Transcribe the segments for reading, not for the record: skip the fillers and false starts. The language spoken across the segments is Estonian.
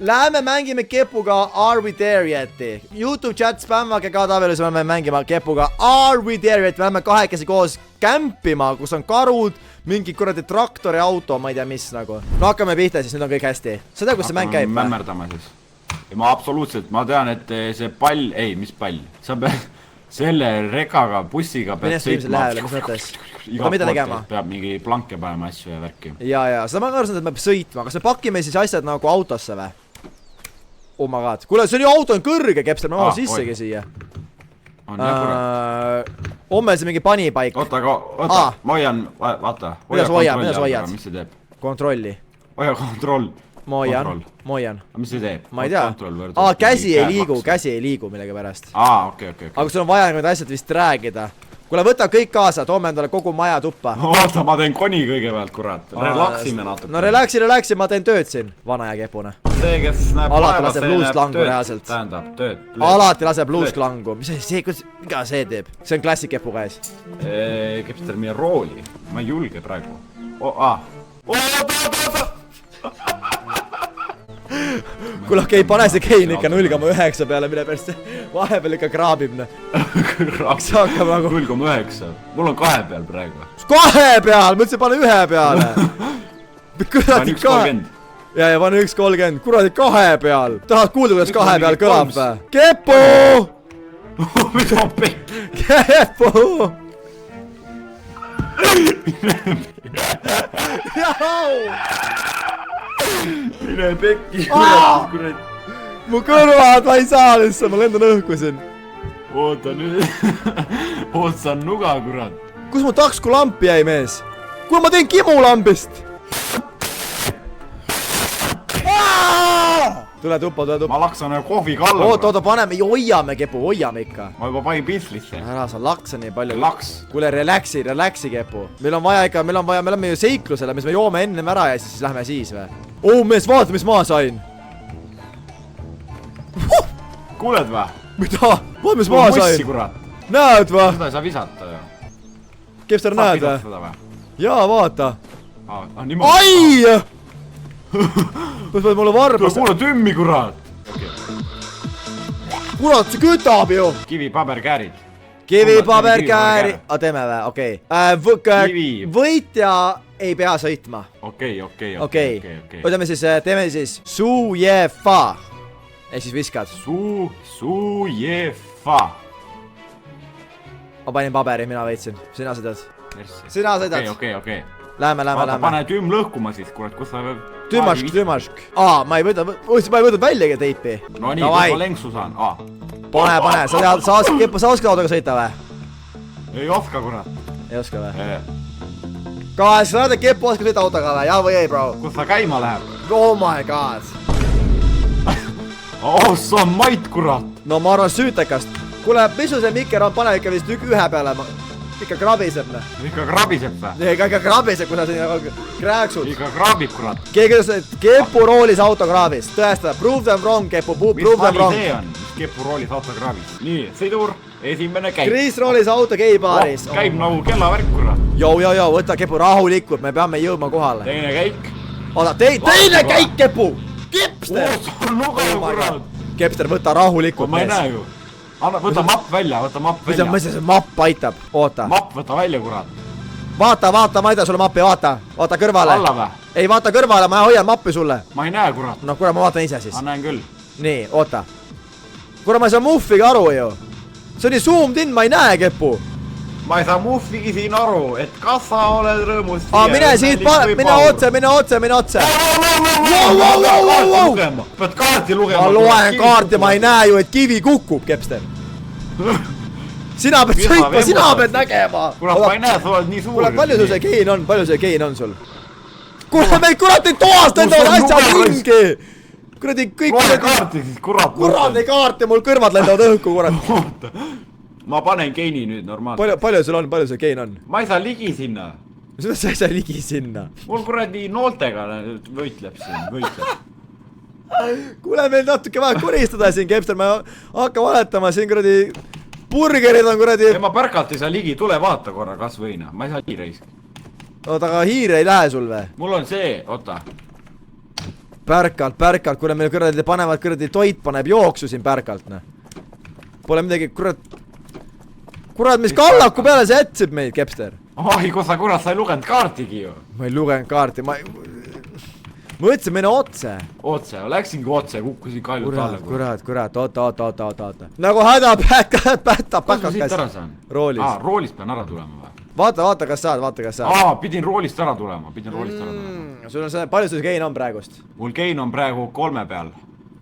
Läheme mängime kepuga Are We There Yet'i. YouTube chat spämmage ka tabelis, me läheme mängima kepuga Are We There Yet. Me läheme kahekesi koos kämpima, kus on karud, mingi kuradi traktori auto, ma ei tea mis nagu. No hakkame pihta siis, nüüd on kõik hästi. Sa tead, kus see mäng käib? Mämmerdame siis. Ma absoluutselt, ma tean, et see pall, ei, mis pall? Sa pead selle rekaga, bussiga pead sõitma. Mis mõttes? Mida tegema? Peab mingi planke panema asju ja värki. Ja, seda ma arvasin, et me peab sõitma. Kas me pakime siis asjad nagu autosse või? Oh my god. Kuule, see auto on kõrge, Kepster, ma olen sissegi siia. Homme see mingi panipaik. Oota, ma hoian, vaata. Kuidas hoiad? Mis see teeb? Kontrolli. Hoia kontroll. Ma hoian. Mis see teeb? Ma ei tea. Käsi ei liigu millegi pärast. Okei. Aga sul on vaja need asjad vist räägida. Kuule, võta kõik kaasa, toome endale kogu maja tuppa. Vaata, ma teen koni kõigepealt, kurat. Relaksime natuke. No relaksi, ma teen tööd siin, vana ja kepune. See, kes näeb alati laseb luusklangu reaalselt. Tähendab, tööd. Alati laseb luusklangu. Mis see, mida see teeb? See on klassik kepu käes. Kepster meie rooli. Ma ei julge praegu. Kuule, okei, pane see kein ikka 0,9 peale, mille pärast vahepeal ikka kraabib. See hakkab nagu 0,9. Mul on 2 peal praegu. 2 peal? Mõtlesin, pane 1 peale. Pani 1,30. Ja pane 1,30. Kuradi 2 peal. Tahad kuulda, kuidas 2 peal kõlab või? Kepu! Mis on pekk? Kepu! Mine pekki, kurat. Mu kõrvad, ma ei saa lihtsalt, ma lendan õhku siin. Oota nüüd. Otsa on nuga, kurat. Kus mu takskulamp jäi, mees? Kuule, ma teen kimulambist. Tule tuppa. Ma laksan kohvi kalla. Oota, paneme, hoiame kepu, hoiame ikka. Ma juba panin pislisse. Ära sa laksa nii palju. Laks. Kuule, relaxi kepu. Meil on vaja ikka, me lähme ju seiklusele, mis me joome ennem ära ja siis lähme siis või. Mees, vaata, mis ma sain. Kuuled või? Mida? Vaata, mis ma sain. Mussi, kurat. Näed või? Seda ei saa visata ju. Kepster, näed või? Jaa, vaata. Ai! Kas võid mulle varpas? Kuule, tümmi, kurat. Kurat, see kütab ju. Kivi, paber, käärid. Kivi, paber, käärid. Teeme või? Okei. Võitja ei pea sõitma. Okei. Teeme siis Sujefa. Ehk siis viskad. Sujefa. Ma panin paberi, mina võitsin. Sina sõidad. Okei. Lähme. Pane tümm lõhkuma siis, kurat, kus sa... Tümask. Ma ei võtnud väljagi teipi. No nii, kus ma lenksu saan? Pane. Sa oskad autoga sõita või? Ei oska, kurat. Ei oska või? Kas sa näed, et Kepu oskab sõita autoga või? Jaa või ei, bro? Kus sa käima läheb? Oh my god. See on mait, kurat. No ma arvan süütekast. Kuule, misu see mikker on, pane ikka vist 1 peale. Ikka krabiseb. Ikka krabiseb või? Ikka krabiseb, kui sa siin krääksud. Ikka krabib, kurat. Keegi ütles, et Kepu roolis autokraavis. Tõestada, prove them wrong, Kepu, prove them wrong. Mis see on? Kepu roolis autokraavis. Nii, sõidur, esimene käib. Kris roolis auto geibaaris. Käib nagu kellavärk, kurat. Joo, võta Kepu rahulikult, me peame jõudma kohale. Teine käik. Oota, teine käik, Kepu! Kepster! Kepster, võta rahulikult. Ma ei näe ju. Võta mapp välja. Mis see mapp aitab? Oota. Mapp võta välja, kurat. Vaata, ma ei tea sulle mappi, vaata kõrvale. Alla või? Ei, vaata kõrvale, ma hoian mappi sulle. Ma ei näe, kurat. No kurat, ma vaatan ise siis. Ma näen küll. Nii, oota. Kurat, ma ei saa muffigi aru ju. See on nii zoomed in, ma ei näe, Kepu. Ma ei saa muffigi siin aru, et kas sa oled rõõmus siia. Mine siit, mine otse. Pead kaarti lugema. Ma loen kaarti, ma ei näe ju, et kivi kukub, Kepster. Sina pead sõitma, sina pead nägema. Kurat, ma ei näe, sa oled nii suur. Kurat, palju see kein on sul? Kurat, meid kurat ei toast endale asjad ringi. Kuradi kõik... Kurat ei kaarti, mul kõrvad lendavad õhku, kurat. Ma panen keini nüüd normaalselt. Palju sul on, palju see kein on? Ma ei saa ligi sinna. Seda sa ei saa ligi sinna? Mul kuradi nooltega võitleb siin, Kuule, meil natuke vaja koristada siin, Kepster, ma hakka valetama siin kuradi... Burgerid on kuradi... Ma pärkalt ei saa ligi, tule vaata korra kas võina, ma ei saa ligi reisk. Oota, aga hiire ei lähe sul või? Mul on see, oota. Pärkalt, kuule meil kuradi panevad kuradi toit paneb jooksu siin pärkalt, noh. Pole midagi, kurat, mis kallaku peale see jätsib meid, Kepster. Oi, kus sa kurat, sa ei lugenud kaartigi ju. Ma ei lugenud kaarti, ma mõtlesin mine otse. Otse, läksingi otse, kukkusin kaljult alla. Kurat, oota. Nagu häda pätab kas ma siit ära saan? Roolis. Roolist pean ära tulema või? Vaata, kas saad. Pidin roolist ära tulema, Sul on see, palju sul gein on praegust? Mul gein on praegu 3 peal.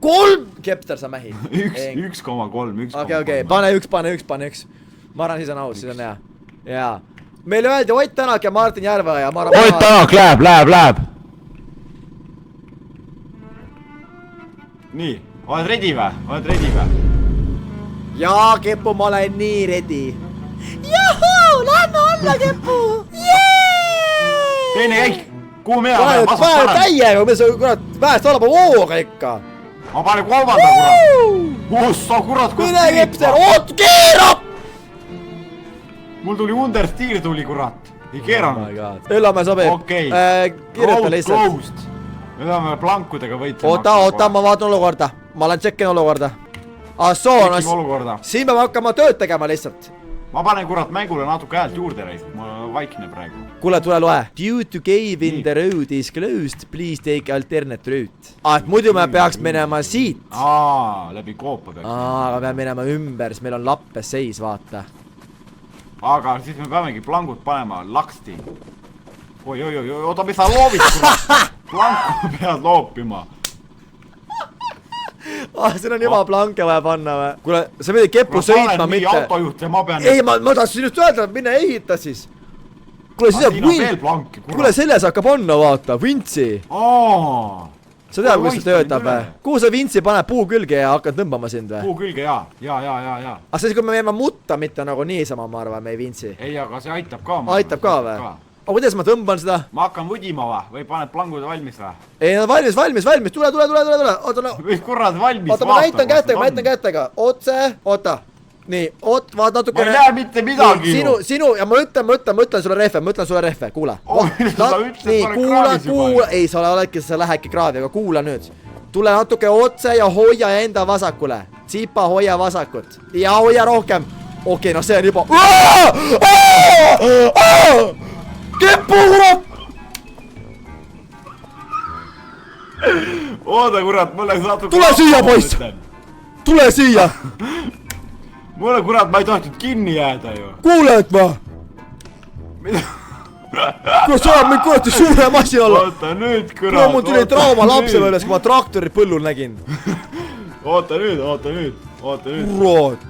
3? Kepster, sa mähid. 1,3. Okei, pane üks. Ma arvan, siis on aus, siis on hea. Jaa. Meil öeldi Ott Tänak ja Martin Järveoja. Ott Tänak, läheb. Nii, oled ready vä? Jaa, Kepu, ma olen nii ready. Juhuu, lähme olla, Kepu! Teine käik, kuhu mina lähen? Pane täiega, mis on kurat, vähest olema hooga ikka. Ma panen 3. kurat. Ossa kurat, kus mine, Kepster, oot, keerab! Mul tuli Understeer tuli kurat, ei keeranud. Üllamäe sobib. Okei, Kirjuta lihtsalt. Üllamäe plankudega võitlema. Oota, ma vaatan olukorda. Ma olen tšekkin olukorda. Siin peab hakkama tööd tegema lihtsalt. Ma panen kurat mängule natuke häält juurde reis, ma vaikne praegu. Kuule, tule loe. Due to cave in the road is closed, please take alternate route. Et muidu me peaks minema siit. Läbi koopa peaks. Aga peame minema ümber, siis meil on lappes seis, vaata. Aga siis me peamegi plangud panema laksti. Oi, oota, mis sa loobid kurat? Planku pead loopima. Siin on juba planke vaja panna või? Kuule, sa pidi Kepu sõitma, mitte... autojuht ja ma pean... Ei, ma tahtsin just öelda, et minne ehita siis. Kuule, kuule, selles hakkab onna, vaata, vintsi. Sa tead, kus see töötab või? Kuhu sa vintsi paned puu külge ja hakkad tõmbama sind või? Puu külge, jaa. Aga siis, kui me jääme mutta, mitte nagu niisama, ma arvan, meie vintsi. Ei, aga see aitab ka. Aitab ka või? Aga kuidas ma tõmban seda? Ma hakkan võdima või paned plangud valmis või? Ei, valmis, tule. Oota, no. Mis kurad valmis? Oota, ma näitan kätega. Otse, oota. Nii, vaat natuke. Ma ei näe mitte midagi ju. Sinu, ja ma ütlen sulle rehve, kuula. Nii, kuula, ei, sa oledki, sa lähedki kraavi, aga kuula nüüd. Tule natuke otse ja hoia enda vasakule. Tsipa, hoia vasakut. Ja hoia rohkem. Okei, no see on juba. Kepu, kurat! Oota, kurat, mul läks natuke... Tule siia, poiss! Tule siia! Mulle, kurat, ma ei tohtinud kinni jääda ju. Kuuled ma? Mida? Kurat, sa oled mind kurati suure massi alla. Oota nüüd, kurat. Mul tuli trauma lapse võttes, kui ma traktori põllul nägin. Oota nüüd. Kurat.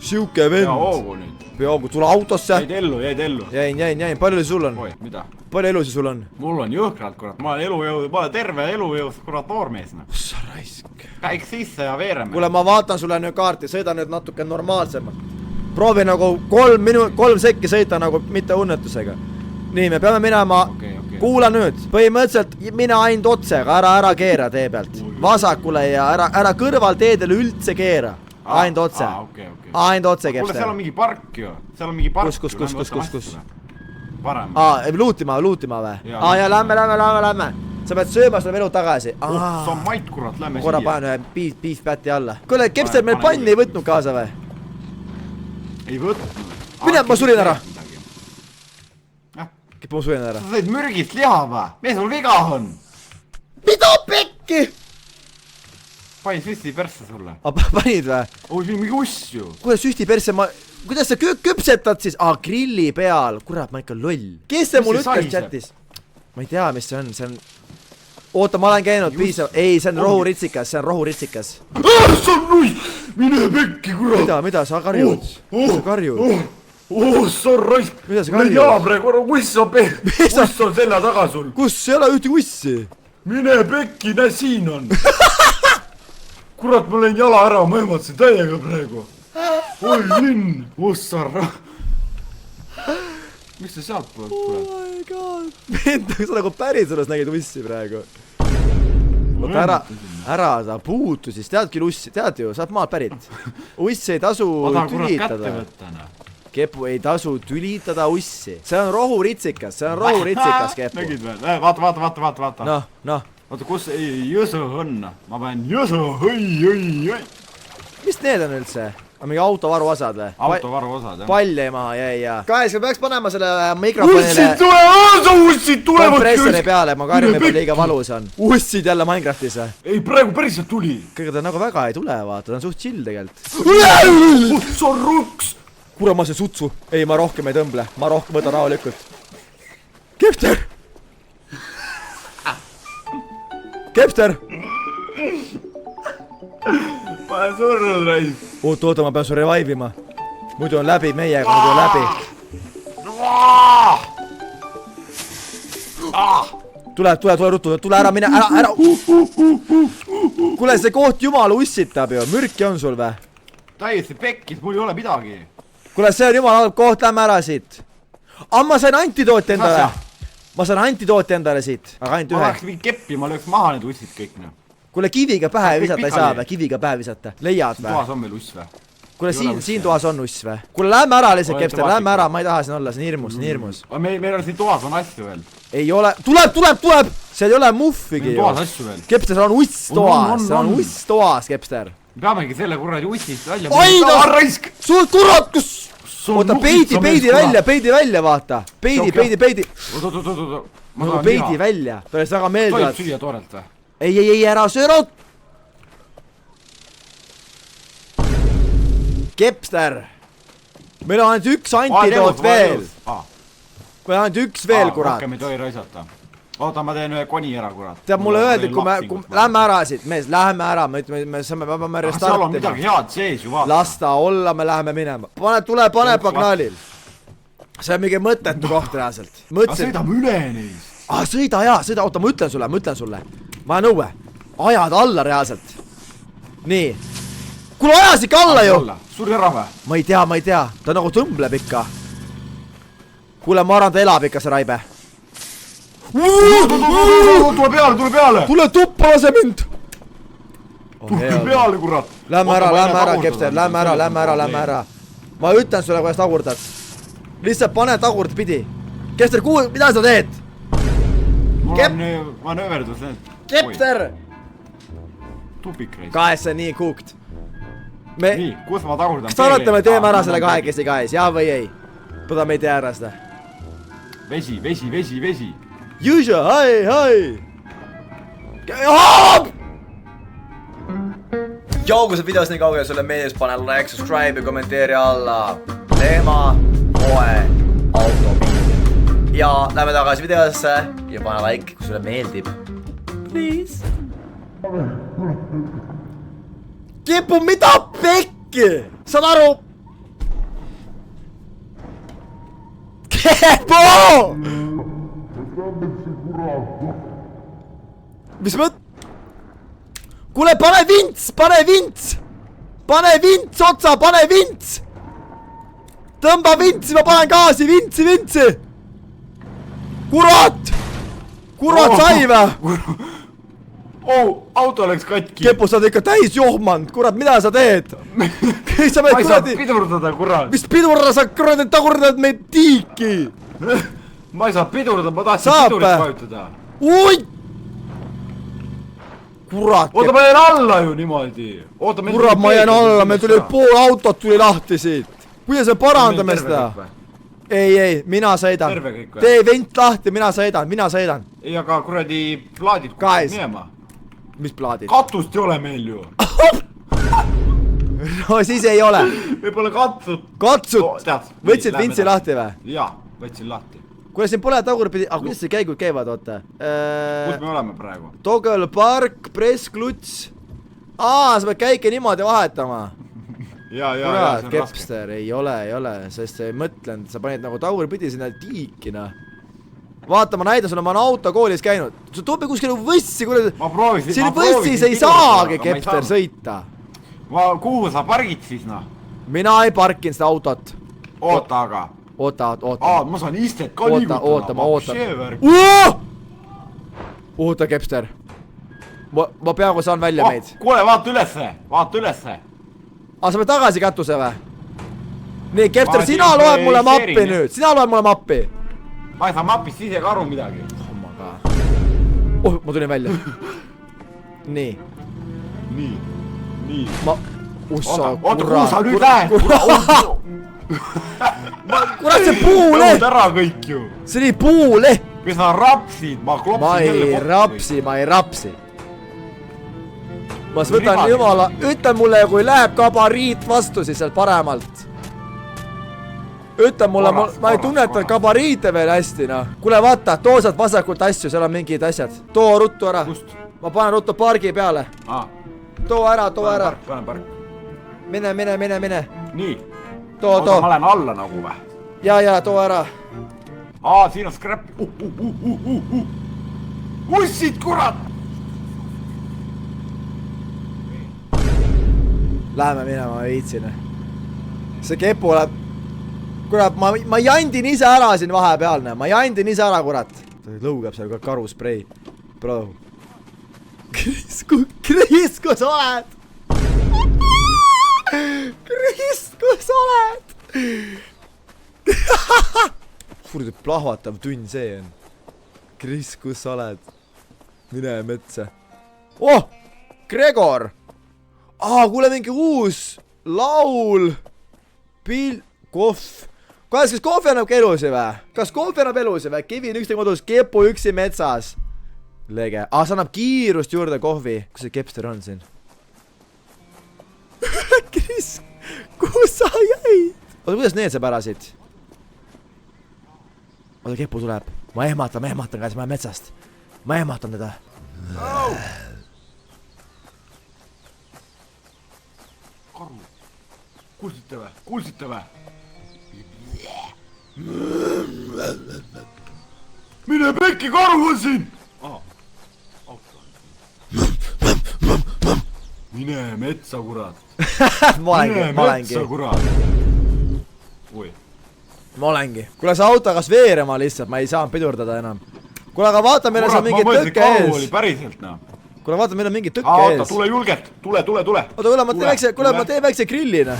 Siuke vend. Ja hoogu nüüd. Peaaegu, tule autosse. Jäid ellu. Jäin. Palju sul on? Oi, mida? Palju elusi sul on? Mul on jõhkralt, kurat. Ma olen terve elujõus, kurat, noormees. Ossa raisk. Käik sisse ja veereme. Kuule, ma vaatan sulle nüüd kaarti. Sõida nüüd natuke normaalsemalt. Proovi nagu 3 sekki sõita nagu mitte õnnetusega. Nii, me peame minema. Kuula nüüd. Põhimõtteliselt mine ainult otse, aga ära keera tee pealt. Vasakule ja ära kõrvalteedele üldse keera. Ainult otse. Ainult otse, Kepster. Kuule, seal on mingi park ju. Kus? Parem. Luutima või? Ja lähme. Sa pead sööma seda melu tagasi. Sa on mait, kurat, lähme siia. Korra panen ühe beef päti alla. Kuule, Kepster, meil panni ei võtnud kaasa või? Ei võtnud. Mine, ma surin ära. Kepu, ma surin ära. Sa said mürgist liha või? Mis sul viga on? Mida pekki? Panin süsti persse sulle. Panid või? Oi, see on mingi uss ju. Kuidas süsti persse ma... Kuidas sa küpsetad siis? Grilli peal. Kurat, ma ikka loll. Kes see mul ütles chatis? Ma ei tea, mis see on. Oota, ma olen käinud piisav. Ei, see on rohuritsikas. See on null! Mine pekki, kurat! Mida? Sa karjud? Sa karjud? See on raisk! Mida sa karjud? Jaa, praegu uss on selja taga sul. Kus? Ei ole ühte ussi. Mine pekki, näe siin on. Kurat, ma lõin jala ära, ma ehmatasin täiega praegu. Oi, linn! Ossarra! Mis sa sealt poolt tuleb? Oh my god! Vend, sa nagu päriselus nägid ussi praegu. Oota, ära sa puutu siis, tead küll ussi, tead ju, saad maalt pärit. Uss ei tasu tülitada. Kepu ei tasu tülitada ussi. See on rohuritsikas, Kepu. Nägid veel? Vaata. Noh, oota, kus jõsu on? Ma panen jõsu, oi. mis need on üldse? On mingi autovaru osad või? Autovaru osad, jah. Pall jäi maha, jäi. Guys, me peaks panema selle mikrofonile ussid tulevad! kompressori peale, ma karjun juba liiga valus on. Ussid jälle Minecraftis või? ei, praegu päriselt tuli. Kõige ta nagu väga ei tule, vaata, ta on suht chill tegelikult. Uts on ruks! Kuule, ma see sutsu. Ei, ma rohkem ei tõmble. Ma rohkem võtan rahulikult. Kepter! Kepter! Ma olen surnud, Rais. Oota, ma pean su revive ima. Muidu on läbi meiega, muidu on läbi. Tule ruttu, tule ära, mine, ära. Kuule, see koht jumala ussitab ju, mürki on sul või? Täiesti pekkis, mul ei ole midagi. Kuule, see on jumala halb koht, lähme ära siit. Ma sain antidooti endale. Ma sain antidooti endale siit, aga ainult ma ühe. läheks mingi keppi, ma lööks maha need ussid kõik. Kuule, kiviga pähe Kõik visata ei pikali. saa või? Kiviga pähe visata. Leiad või? Toas on meil uss või? Kuule, Ei ole siin uss, toas on uss või? Kuule, lähme ära lihtsalt, Olete Kepster, lähme vaatlik. ära, ma ei taha siin olla, see on hirmus. Meil on siin toas on asju veel. Ei ole, tuleb! Seal ei ole muffigi Meil ju. toas asju veel. Kepster, seal on uss toas, seal on on. uss toas, Kepster. Me peamegi selle kuradi ussist välja. Oi, raisk! sul kurat, kus? Oota, peidi välja, vaata. Peidi. Oot. Nagu peidi välja. Ta oleks väga Tohib meeldivalt. süüa toorelt või? Ei, ära sööra. Kepster. Meil on ainult üks antidoot veel. Meil on ainult üks veel, kurat. Rohkem ei tohi raisata. Oota, ma teen ühe koni ära, kurat. Teab mulle öeldi, kui me lähme ära siit, mees, lähme ära, me saame seal on restartima. midagi head sees ju, vaata. Las ta olla, me läheme minema. Pane Bagnalil. See on mingi mõttetu koht reaalselt. Aga sõidame üle neist. Sõida, oota, ma ütlen sulle. Ma nõue. Ajad alla reaalselt. Nii. Kuule, ajas ikka alla ju. Suri ära või? Ma ei tea. Ta nagu tõmbleb ikka. Kuule, ma arvan, ta elab ikka, see raibe. Tule peale! Tule tuppa, lase mind! Tule peale, kurat! Lähme ära, Kepster, lähme ära. Ma ütlen sulle, kuidas tagurdad. Lihtsalt pane tagurd pidi. Kepster, mida sa teed? Mul on manööverdus need. Kepster! Tupik reis. Kaes, see on nii cooked. Nii, kus ma tagurdan? Kas te arvate, me teeme ära selle kahekesi, guys? Jaa või ei? Põda me ei tee ära seda. Vesi. Jõža, hai! Joo, kui see videos nii kaugele sulle meeldis, pane like, subscribe ja kommenteeri alla Lehma Poe autopiir. Ja lähme tagasi videosse ja pane like, kui sulle meeldib. Please. Kipu, mida pekki? Saad aru? Kipu! Mis mõt? Kuule, pane vints! Pane vints otsa, pane vints! Tõmba vintsi, ma panen gaasi, vintsi! Kurat! Sai või? Auto läks katki. Kepu, sa oled ikka täis johmand, kurat, mida sa teed? Ma ei saa pidurdada, kurat. Mis pidurdada, sa kuradi tagurdad meid tiiki! Ma ei saa pidurdada, ma tahtsin pidurit vajutada. Ui! Kurat! Oota, ma jäin alla ju niimoodi. Kurat, ma jäin alla, meil tuli pool autot tuli lahti siit. Kuidas me parandame seda? Ei, mina sõidan. Tee vent lahti, mina sõidan. Ei, aga kuradi plaadid Guys. minema. Mis plaadid? Katust ei ole meil ju. No siis ei ole. Me pole katsud. Katsud! Võtsid vintsi lahti või? Jaa, võtsin lahti. Kuule, siin pole tagurpidi, aga kuidas see käigud käivad, oota? Kus me oleme praegu? Toggle park, press kluts. Sa pead käike niimoodi vahetama. Kurat, Kepster, ei ole, sest sa ei mõtlenud, sa panid nagu tagurpidi sinna tiikina. Vaata, ma näidan sulle, ma olen autokoolis käinud. Sa toob me kuskil võssi, kuule. Siin võssis ei saagi, Kepster, sõita. Kuhu sa pargid siis, noh? Mina ei parkinud seda autot. Oota, aga. Oota. Ma saan istet ka liigutada. Ma ootan. Oota, Kepster. Ma peaaegu saan välja meid. Kuule, vaata ülesse. Sa pead tagasi katuse või? Nii, Kepster, sina loed mulle mappi nüüd. Ma ei saa mapist ise ka aru midagi. oh, ma tulin välja. Nii. Nii. Ma... Oota, kuhu sa nüüd lähed? Kurat, see puuleht! Tõud ära kõik ju. See oli puuleht! Mis sa rapsid? Ma ei rapsi. Ma võtan jumala... Ütle mulle, kui läheb gabariit vastu, siis sealt paremalt. Ütle mulle, ma ei tunneta gabariite veel hästi, noh. Kuule, vaata, too saad vasakult asju, seal on mingid asjad. Too ruttu ära. Ma panen ruttu pargi peale. Too ära. Panen pargi. Mine. Nii. Too. Ma lähen alla nagu või? Ja, too ära. Siin on scrap. Ussid, kurat! Läheme minema, ma viitsin. See kepu läheb... Kurat, ma jandin ise ära siin vahepeal, ma jandin ise ära, kurat. Lõugab seal ka karusprei. Bro. Kris, kus oled? Kris, kus oled? Furdi plahvatav tünn see on. Kris, kus oled? Mine metsa. Oh! Gregor! Kuule mingi uus laul. Kohv. Kas kohv annab elusi või? Kevin üksi kodus, kepu üksi metsas. Lege. See annab kiirust juurde kohvi. Kus see kepster on siin? Kris, kus sa jäid? Oota, kuidas need sa pärasid? Oota, kepu tuleb. Ma ehmatan, kas ma metsast. Ma ehmatan teda. Karu. Kuulsite või? Mine pekki, karu on siin! Mine metsa, kurat. Ma olengi. Ma olengi. Kuule, see auto kas veerema lihtsalt, ma ei saanud pidurdada enam. Kuule, aga vaata, meil on seal mingi tõkke ees. Karu oli päriselt, noh. Kuule, vaata, meil on mingi tõkke ees. Oota, tule julgelt. Tule. Oota, ma teen väikse grillina.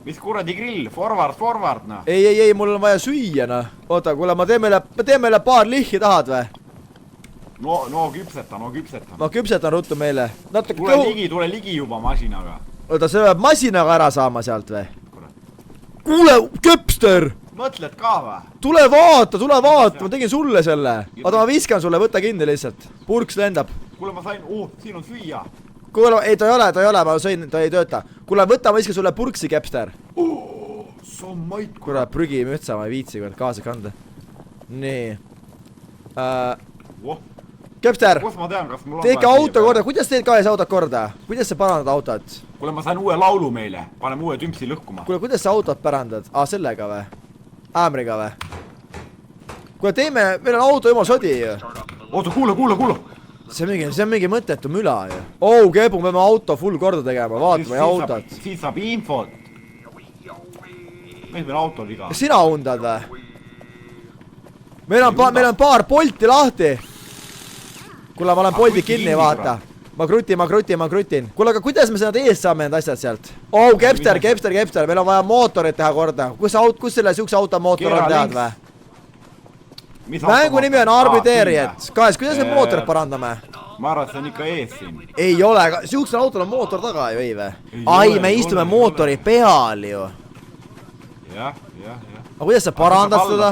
Mis kuradi grill? Forward, noh. Ei, mul on vaja süüa, noh. Oota, kuule, ma teen meile paar lihhi, tahad või? No küpseta. Ma küpsetan ruttu meile. Tule ligi juba masinaga. Oota, see peab masinaga ära saama sealt või? Kuule, küpster! Mõtled ka või? Tule vaata, ma tegin sulle selle. Oota, ma viskan sulle, võta kinni lihtsalt. Purks lendab. Kuule, ma sain, siin on süüa. Kuule, ei, ta ei ole, ma sõin, ta ei tööta. Kuule, võta, ma viskan sulle purksi, kepster. See on mait. Kuule, prügimütsa, ma ei viitsi kaasa kanda. Nii. Kepster, teeke auto korda, kuidas teed ka ees autot korda? Kuidas sa parandad autot? Kuule, ma sain uue laulu meile, paneme uue tümpsi lõhkuma. Kuule, kuidas sa autot parandad? Sellega või? Ämriga või? Kuule, meil on auto jumal sodi ju. Oota, kuule. See on mingi mõttetu müla ju. Kepu, me peame auto full korda tegema, vaata meie autot. Siis saab infot. Meil auto viga. Sina undad või? Meil on paar polti lahti. Kuule, ma olen poldi kinni, vaata. Ma krutin. Kuule, aga kuidas me seda ees saame need asjad sealt? Kepster, meil on vaja mootorit teha korda. Kus selle siukse auto mootor on, tead või? Mängu nimi on Arbiteeriet. Kuidas me mootorit parandame? Ma arvan, et see on ikka ees siin. Ei ole, siuksel autol on mootor taga ju, ei või? Me istume mootori peal ju. Jah. Aga kuidas sa parandad seda?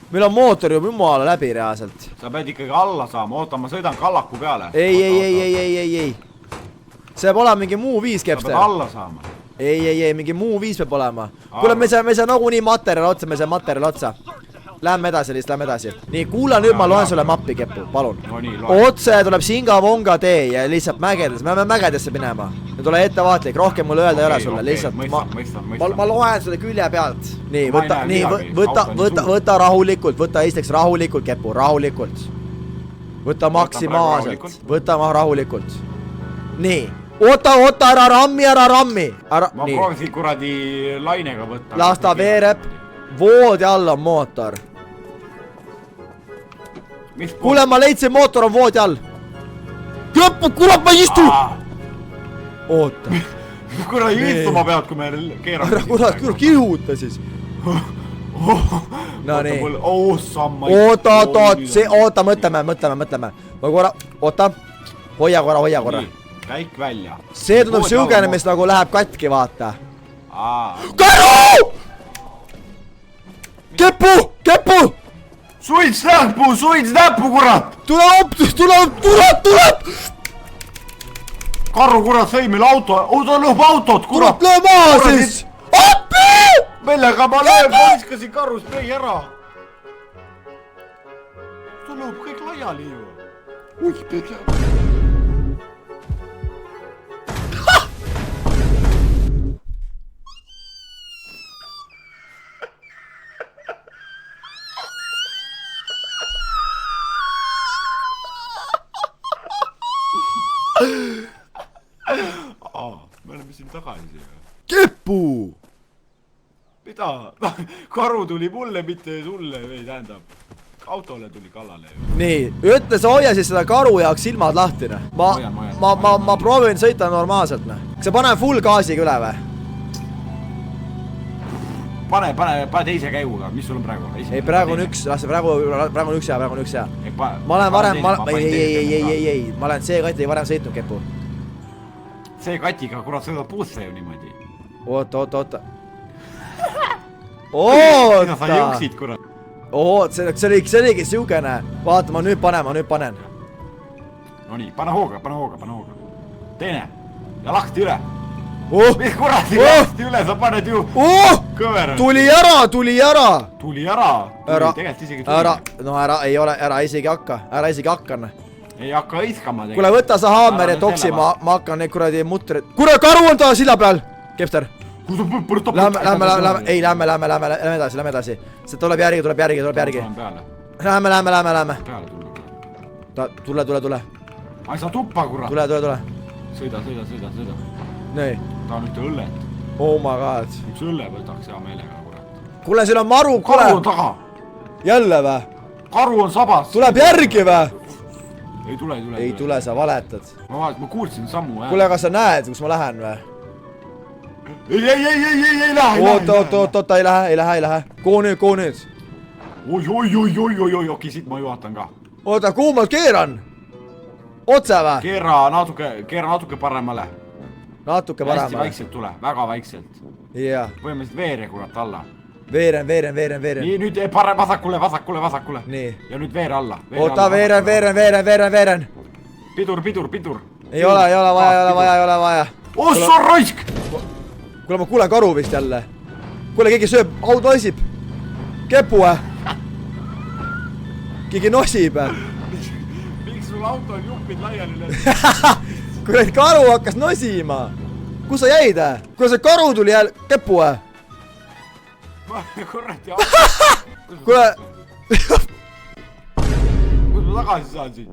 Meil on mootor ju jumala läbi reaalselt. Sa pead ikkagi alla saama, oota, ma sõidan kallaku peale. Ei. See peab olema mingi muu viis, Kepster. Sa pead alla saama. Ei, mingi muu viis peab olema. Kuule, me saa nagunii materjal otsa. Lähme edasi. Nii, kuula nüüd, ma loen sulle mappi, Kepu, palun. Otse tuleb Singa-Vonga tee ja lihtsalt mägedes, me peame mägedesse minema. Nüüd ole ettevaatlik, rohkem mulle öelda ei ole sulle, lihtsalt ma loen sulle külje pealt. Nii, võta rahulikult, võta esiteks rahulikult, Kepu, rahulikult. Võta maksimaalselt, võta rahulikult. Nii, oota, ära rammi. Ma proovisin kuradi lainega võtta. Las ta veereb, voodi all on mootor. Kuule, ma leidsin, mootor on voodi all. Köppu, kurat, ma ei istu! Oota. Kurat, istuma pead, kui me keerame. Kurat, kihuta siis. No nii. oota, oota, mõtleme. Ma korra, oota. Hoia korra. Käik välja. See tundub siugene, mis nagu läheb katki, vaata. Karu! Kepu! Suits näppu, kurat! Tuleb! Karru, kurat, sõi meil auto, ta lõhb autot, kurat! Löö maha siis! Appi! Millega ma löön, paiskasin karru sprei ära. Ta lõhb kõik laiali ju. Uih, pekja. Me oleme siin tagasi. Kepu! Mida? Karu tuli mulle, mitte sulle, või tähendab. Autole tuli kallale ju. Nii, ütle sa hoia siis seda karu jaoks silmad lahtine. Ma proovin sõita normaalselt. Kas sa pane full gaasiga üle või? Pane teise käiguga, mis sul on praegu? Ei, praegu on üks, praegu on üks hea. Ma olen varem, ei, ma olen see katiga varem sõitnud, Kepu. See katiga, kurat, sõidab puusse ju niimoodi. Oota. Mida sa jõuksid, kurat? See oligi siugene. Vaata, ma nüüd panen. Nonii, pane hooga. Teine. Ja lahti üle. Mis kuradi lahti üle, sa paned ju kõver. Tuli ära. Tuli tegelikult isegi tuli. No ei ole, ära isegi hakka. Ei hakka hõiskama tegelikult. Kuule, võta sa haamer ja toksi, ma hakkan neid kuradi mutreid. Kuule, karu on ta silla peal. Kepster. Lähme edasi. See tuleb järgi. Lähme. Tule. Ai, sa tuppa, kurat. Tule. Sõida. Nii. Ta on ühte õllet. Oh my god. Üks õlle võtaks hea meelega, kurat. Kuule, siin on maru, Karu on taga. Jälle vä? Karu on sabas. Tuleb järgi vä? Ei tule, sa valetad. Ma kuulsin sammu, jah. Kuule, kas sa näed, kus ma lähen vä? Ei lähe. Oot, ei lähe. Kuhu nüüd? Oi, okei, siit ma juhatan ka. Oota, kuhu ma keeran? Otse vä? Keera natuke paremale. Natuke hästi paremale. vaikselt tule, väga vaikselt. Jaa. Põhimõtteliselt veere, kurat, alla. Veeren. Nii, nüüd vasakule. Nii. Ja nüüd veere alla. Oota, veeren. Pidur. Ei ole vaja. Ossa raisk! Kuule, ma kuulen karu vist jälle. Kuule, keegi sööb, auto nosib. Kepu, Keegi nosib. Miks sul auto on juppid laiali lööd? Kuule, karu hakkas nosima. Kus sa jäid? Kuule, see karu tuli jälle. Kepu, Kurat, Kuule. Kus ma tagasi saan siin?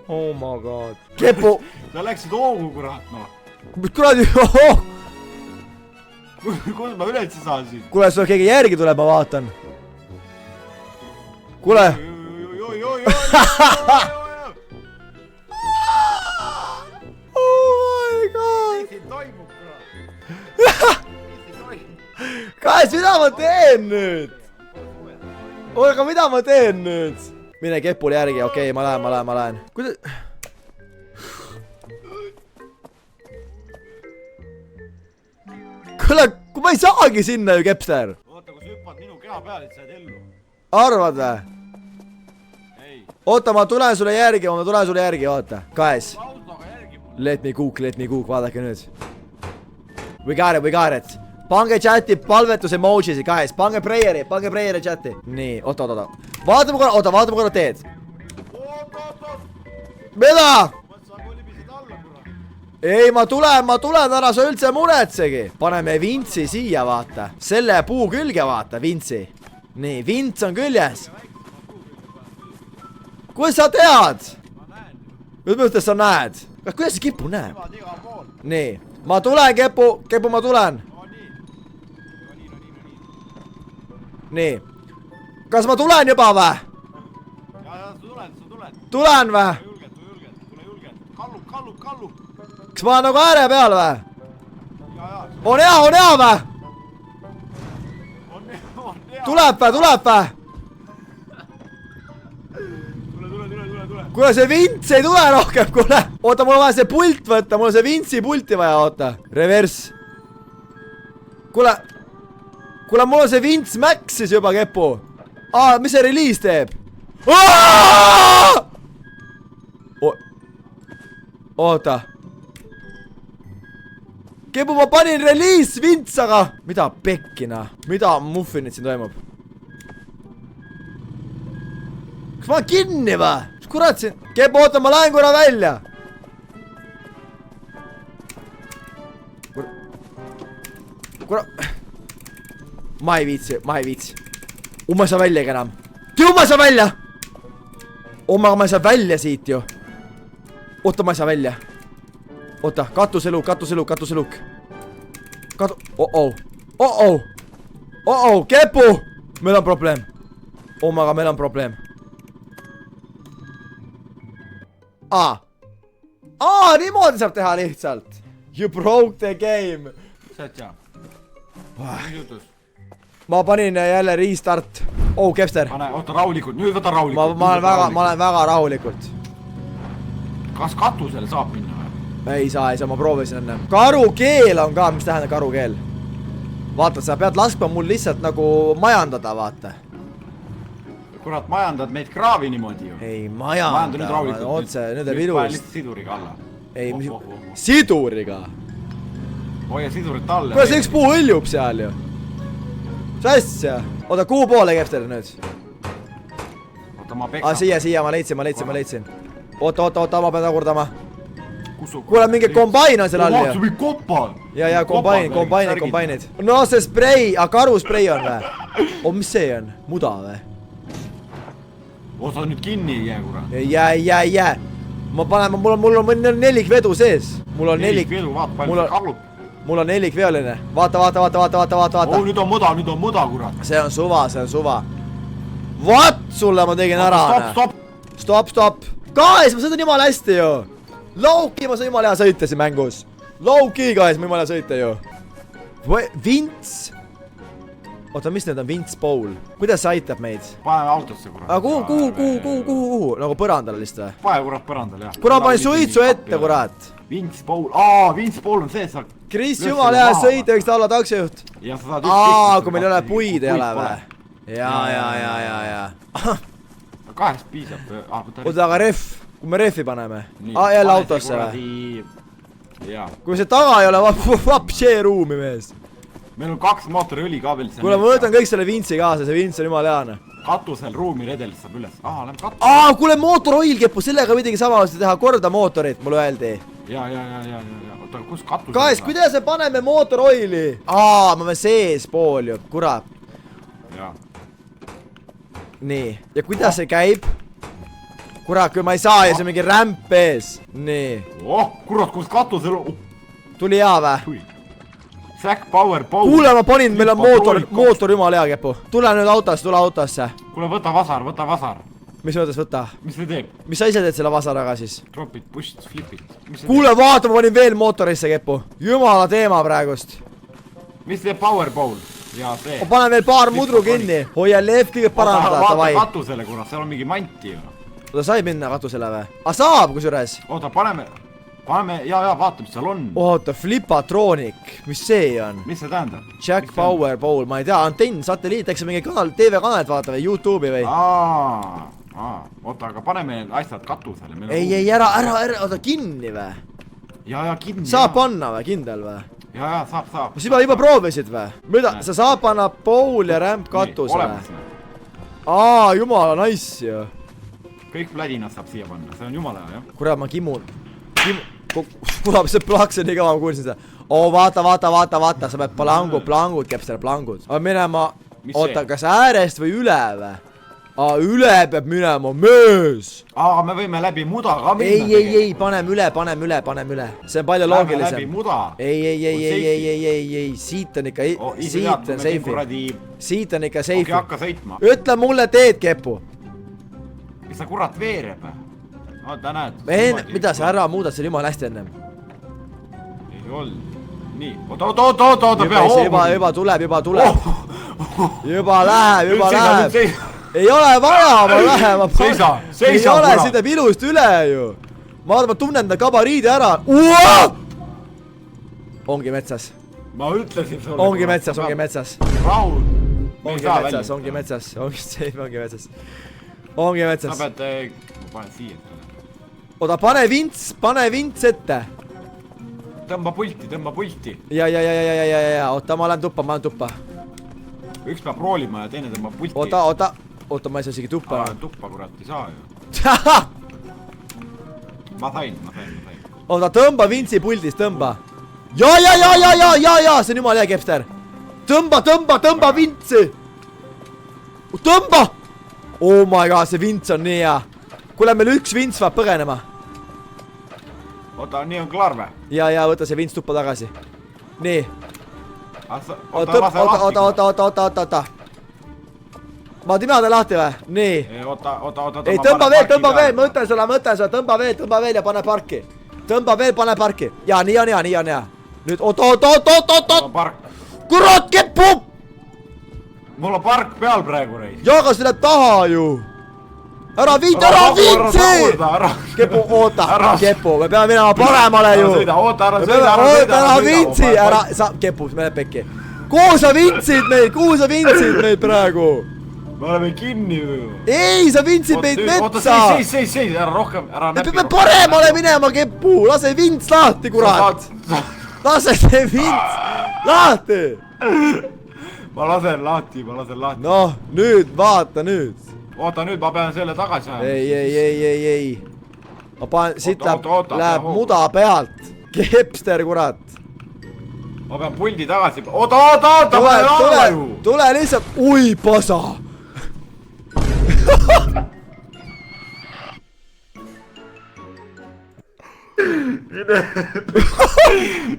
Oh my god. Kepu. Sa läksid hoogu, kurat, noh. Mis kuradi, Kus ma üleüldse saan siin? Kuule, sul keegi järgi tuleb, ma vaatan. Kuule. Oh my god. Mis siin toimub, kurat? Kaes, mida ma teen nüüd? Aga mida ma teen nüüd? Mine Kepule järgi, okei, ma lähen. Kuule, kui ma ei saagi sinna ju, Kepster. Oota, kui sa hüppad minu keha peale, et sa jääd ellu. Arvad vä? Ei. Oota, ma tulen sulle järgi, oota. Kaes. Let me cook, vaadake nüüd. We got it. Pange chati palvetus emojisi, guys. Pange prayeri chati. Nii, oota. Vaatame korra teed. Mida? Ei, ma tulen, ära sa üldse muretsegi. Paneme vintsi siia, vaata. Selle puu külge, vaata, vintsi. Nii, vints on küljes. Kuidas sa tead? Mis mõttes sa näed? Kuidas see Kepu näeb? Nii, ma tulen, Kepu, ma tulen. Nii. Kas ma tulen juba vä? Ja, sa tuled. Tulen vä? Tule julgelt. Kallu. Kas ma olen nagu ääre peal vä? Ja. On hea vä? On hea. tuleb vä? kuule, see vints ei tule rohkem, kuule. Oota, mul on vaja see pult võtta, mul on see vintsi pulti vaja, oota. Reverse. Kuule, mul on see vints max'is juba, Kepu. Mis see release teeb? Oota. Kepu, ma panin release vints, aga... Mida pekkina? Mida muffinit siin toimub? Kas ma olen kinni või? Mis kurat siin? Kepu, oota, ma lähen korra välja. Kurat. Ma ei viitsi. Ma ei saa välja enam. Ma ei saa välja! Ma ei saa välja siit ju. Oota, ma ei saa välja. Oota, katuseluk. Kepu! Meil on probleem. Meil on probleem. Niimoodi saab teha lihtsalt. You broke the game. Satja. Ma panin jälle restart. Kepster. Oota rahulikult, nüüd võta rahulikult. Ma olen väga rahulikult. Kas katusele saab minna või? Ei saa, ma proovisin enne. Karukeel on ka, mis tähendab karukeel? Vaata, sa pead laskma mul lihtsalt nagu majandada, vaata. Kurat, majandad meid kraavi niimoodi ju. Ei, majanda, otse, nüüd on vilust. Lihtsalt siduriga alla. Ei, siduriga? Hoia sidurit alla. Kuule, see üks puu õljub seal ju. Mis asja? Oota, kuhu poole Kepster nüüd? Oota, ma peksan. Siia, ma leidsin. Oota, ma pean tagurdama. Kuule, mingi kombain on seal all ju. Vaata, mingi kopal. Ja, kombainid. No see sprei, karusprei on või? Mis see on? Muda või? Oota, nüüd kinni ei jää, kurat. Ei jää. Ma panen, mul on nelikvedu sees. Mul on nelikvedu, vaata, palju see kallub. Mul on nelikveoline. Vaata. Nüüd on muda, kurat. See on suva. Vaat sulle ma tegin ära. Stop. Guys, ma sõidan jumala hästi ju. Lowkey, ma sõin jumala hea sõita siin mängus. Lowkey, guys, ma jumala hea sõita ju. Vints. Oota, mis need on? Vints Bowl. Kuidas see aitab meid? Pane autosse, kurat. Kuhu? Nagu põrandale lihtsalt või? Pane, kurat, põrandale, jah. Kurat, ma panin suitsu ette, kurat. Vints Bowl. Vints Bowl on see, sa... Kris, jumala hea sõita, võiks ta olla taksojuht. Ja sa saad kui meil ei ole puid, ei ole või? Ja. Kahest piisab. Oota, aga ref. Kui me refi paneme. Jälle autosse või? Kui see taga ei ole, vapšee ruumi, mees. Meil on 2 mootoriõli ka veel. Kuule, ma võtan kõik selle vintsi kaasa, see vints on jumala heane. Katusel ruumi redelist saab üles. Lähme katusel. Kuule, mootor-oil Kepu, sellega midagi samamoodi teha, korda mootorit, mulle öeldi. Ja. Oota, kus katusel? Guys, kuidas me paneme mootor-oili? Ma pean sees pool ju, kurat. Nii, ja kuidas see käib? Kurat, kui ma ei saa ja see on mingi rämp ees. Nii. Kurat, kus katusel on? Tuli hea või? Sack power bowl. Kuule, ma panin, meil on mootor jumala hea, Kepu. Tule nüüd autosse. Kuule, võta vasar. Mis mõttes võta? Mis see teeb? Mis sa ise teed selle vasaraga siis? Drop it, push it, flip it. Kuule, vaata, ma panin veel mootorisse, Kepu. Jumala teema praegust. Mis teeb power bowl? Ja see. Ma panen veel paar mudru kinni. Hoia leef kõige parandada, davai. Vaata katusele, kurat, seal on mingi manti ju. Oota, sai minna katusele või? Saab kusjuures. Oota, paneme, vaata, mis seal on. Oota, Flipatronic, mis see on? Mis see tähendab? Jack Power Bowl, ma ei tea, antenn, satelliit, eks see mingi kanal, TV-kanalit vaata või YouTube'i või? Oota, aga paneme need asjad katusele. Ei, ära, oota, kinni või? Ja, kinni. Saab panna või, kindel või? Ja, saab. Mis juba proovisid või? Mida, sa saab panna bowl ja ramp katusele? Jumala nice ju. Kõik pladinad saab siia panna, see on jumala hea, jah. Kurat, ma kimun. Kurat, see plaks on nii kaua, ma kuulsin seda. Vaata, sa pead plangud, Kepster, plangud. Aga minema, oota, kas äärest või üle või? Üle peab minema, mees! Aga me võime läbi muda ka minna. Ei, paneme üle. See on palju loogilisem. Läbi muda. Ei, siit on ikka, siit on ikka safe. Okei, hakka sõitma. Ütle mulle teed, Kepu. Mis sa kurat veereb? Ta näed. Mida sa ära muudad seal jumala hästi ennem? Ei olnud. Nii, oota, pea hoogu. Juba tuleb. juba läheb. Ei ole vaja, ma lähen, ma seisa, ei ole, see teeb ilusti üle ju. Ma tunnen ta kabariidi ära. Ongi metsas. Ma ütlesin sulle. Ongi metsas. Rahul. Ongi metsas. Sa pead, ma panen siia. Oda, pane vints ette. Tõmba pulti. Ja. Oota, ma lähen tuppa. Üks peab roolima ja teine tõmbab pulti. Oota, ma ei saa isegi tuppa. Tuppa, kurat, ei saa ju. Ma sain. Oota, tõmba vintsi puldist, tõmba. Ja, see on jumala hea, Kepster. Tõmba vintsi. Tõmba! Oh my god, see vints on nii hea. Kuule, meil üks vints vaab põgenema. Oota, nii on klaar või? Ja, võta see vints tuppa tagasi. Nii. Oota. Ma timada lahti või? Nii. Oota. Ei, tõmba veel, ma ütlen sulle, tõmba veel ja pane parki. Pane parki. Ja, nii on hea. Nüüd, oota. Kurat, kepu! Mul on park peal praegu, reis. Ja, aga see läheb taha ju. Ära vintsi! Kepu, oota, Kepu, me peame minema paremale ju. Ära vintsi, Kepu, me läheb pekki. Kuhu sa vintsid meid praegu? Me oleme kinni ju. Ei, sa vintsid meid metsa. Oota, seis, ära rohkem, ära näppi. Me peame paremale minema, Kepu, lase vints lahti, kurat. Lase see vints lahti. Ma lasen lahti. Noh, nüüd, vaata nüüd. Oota, nüüd ma pean selle tagasi ajama. Ei. Ma panen, siit läheb muda pealt. Kepster, kurat. Ma pean puldi tagasi. Oota, ma olen alla ju. Tule lihtsalt, ui pasa.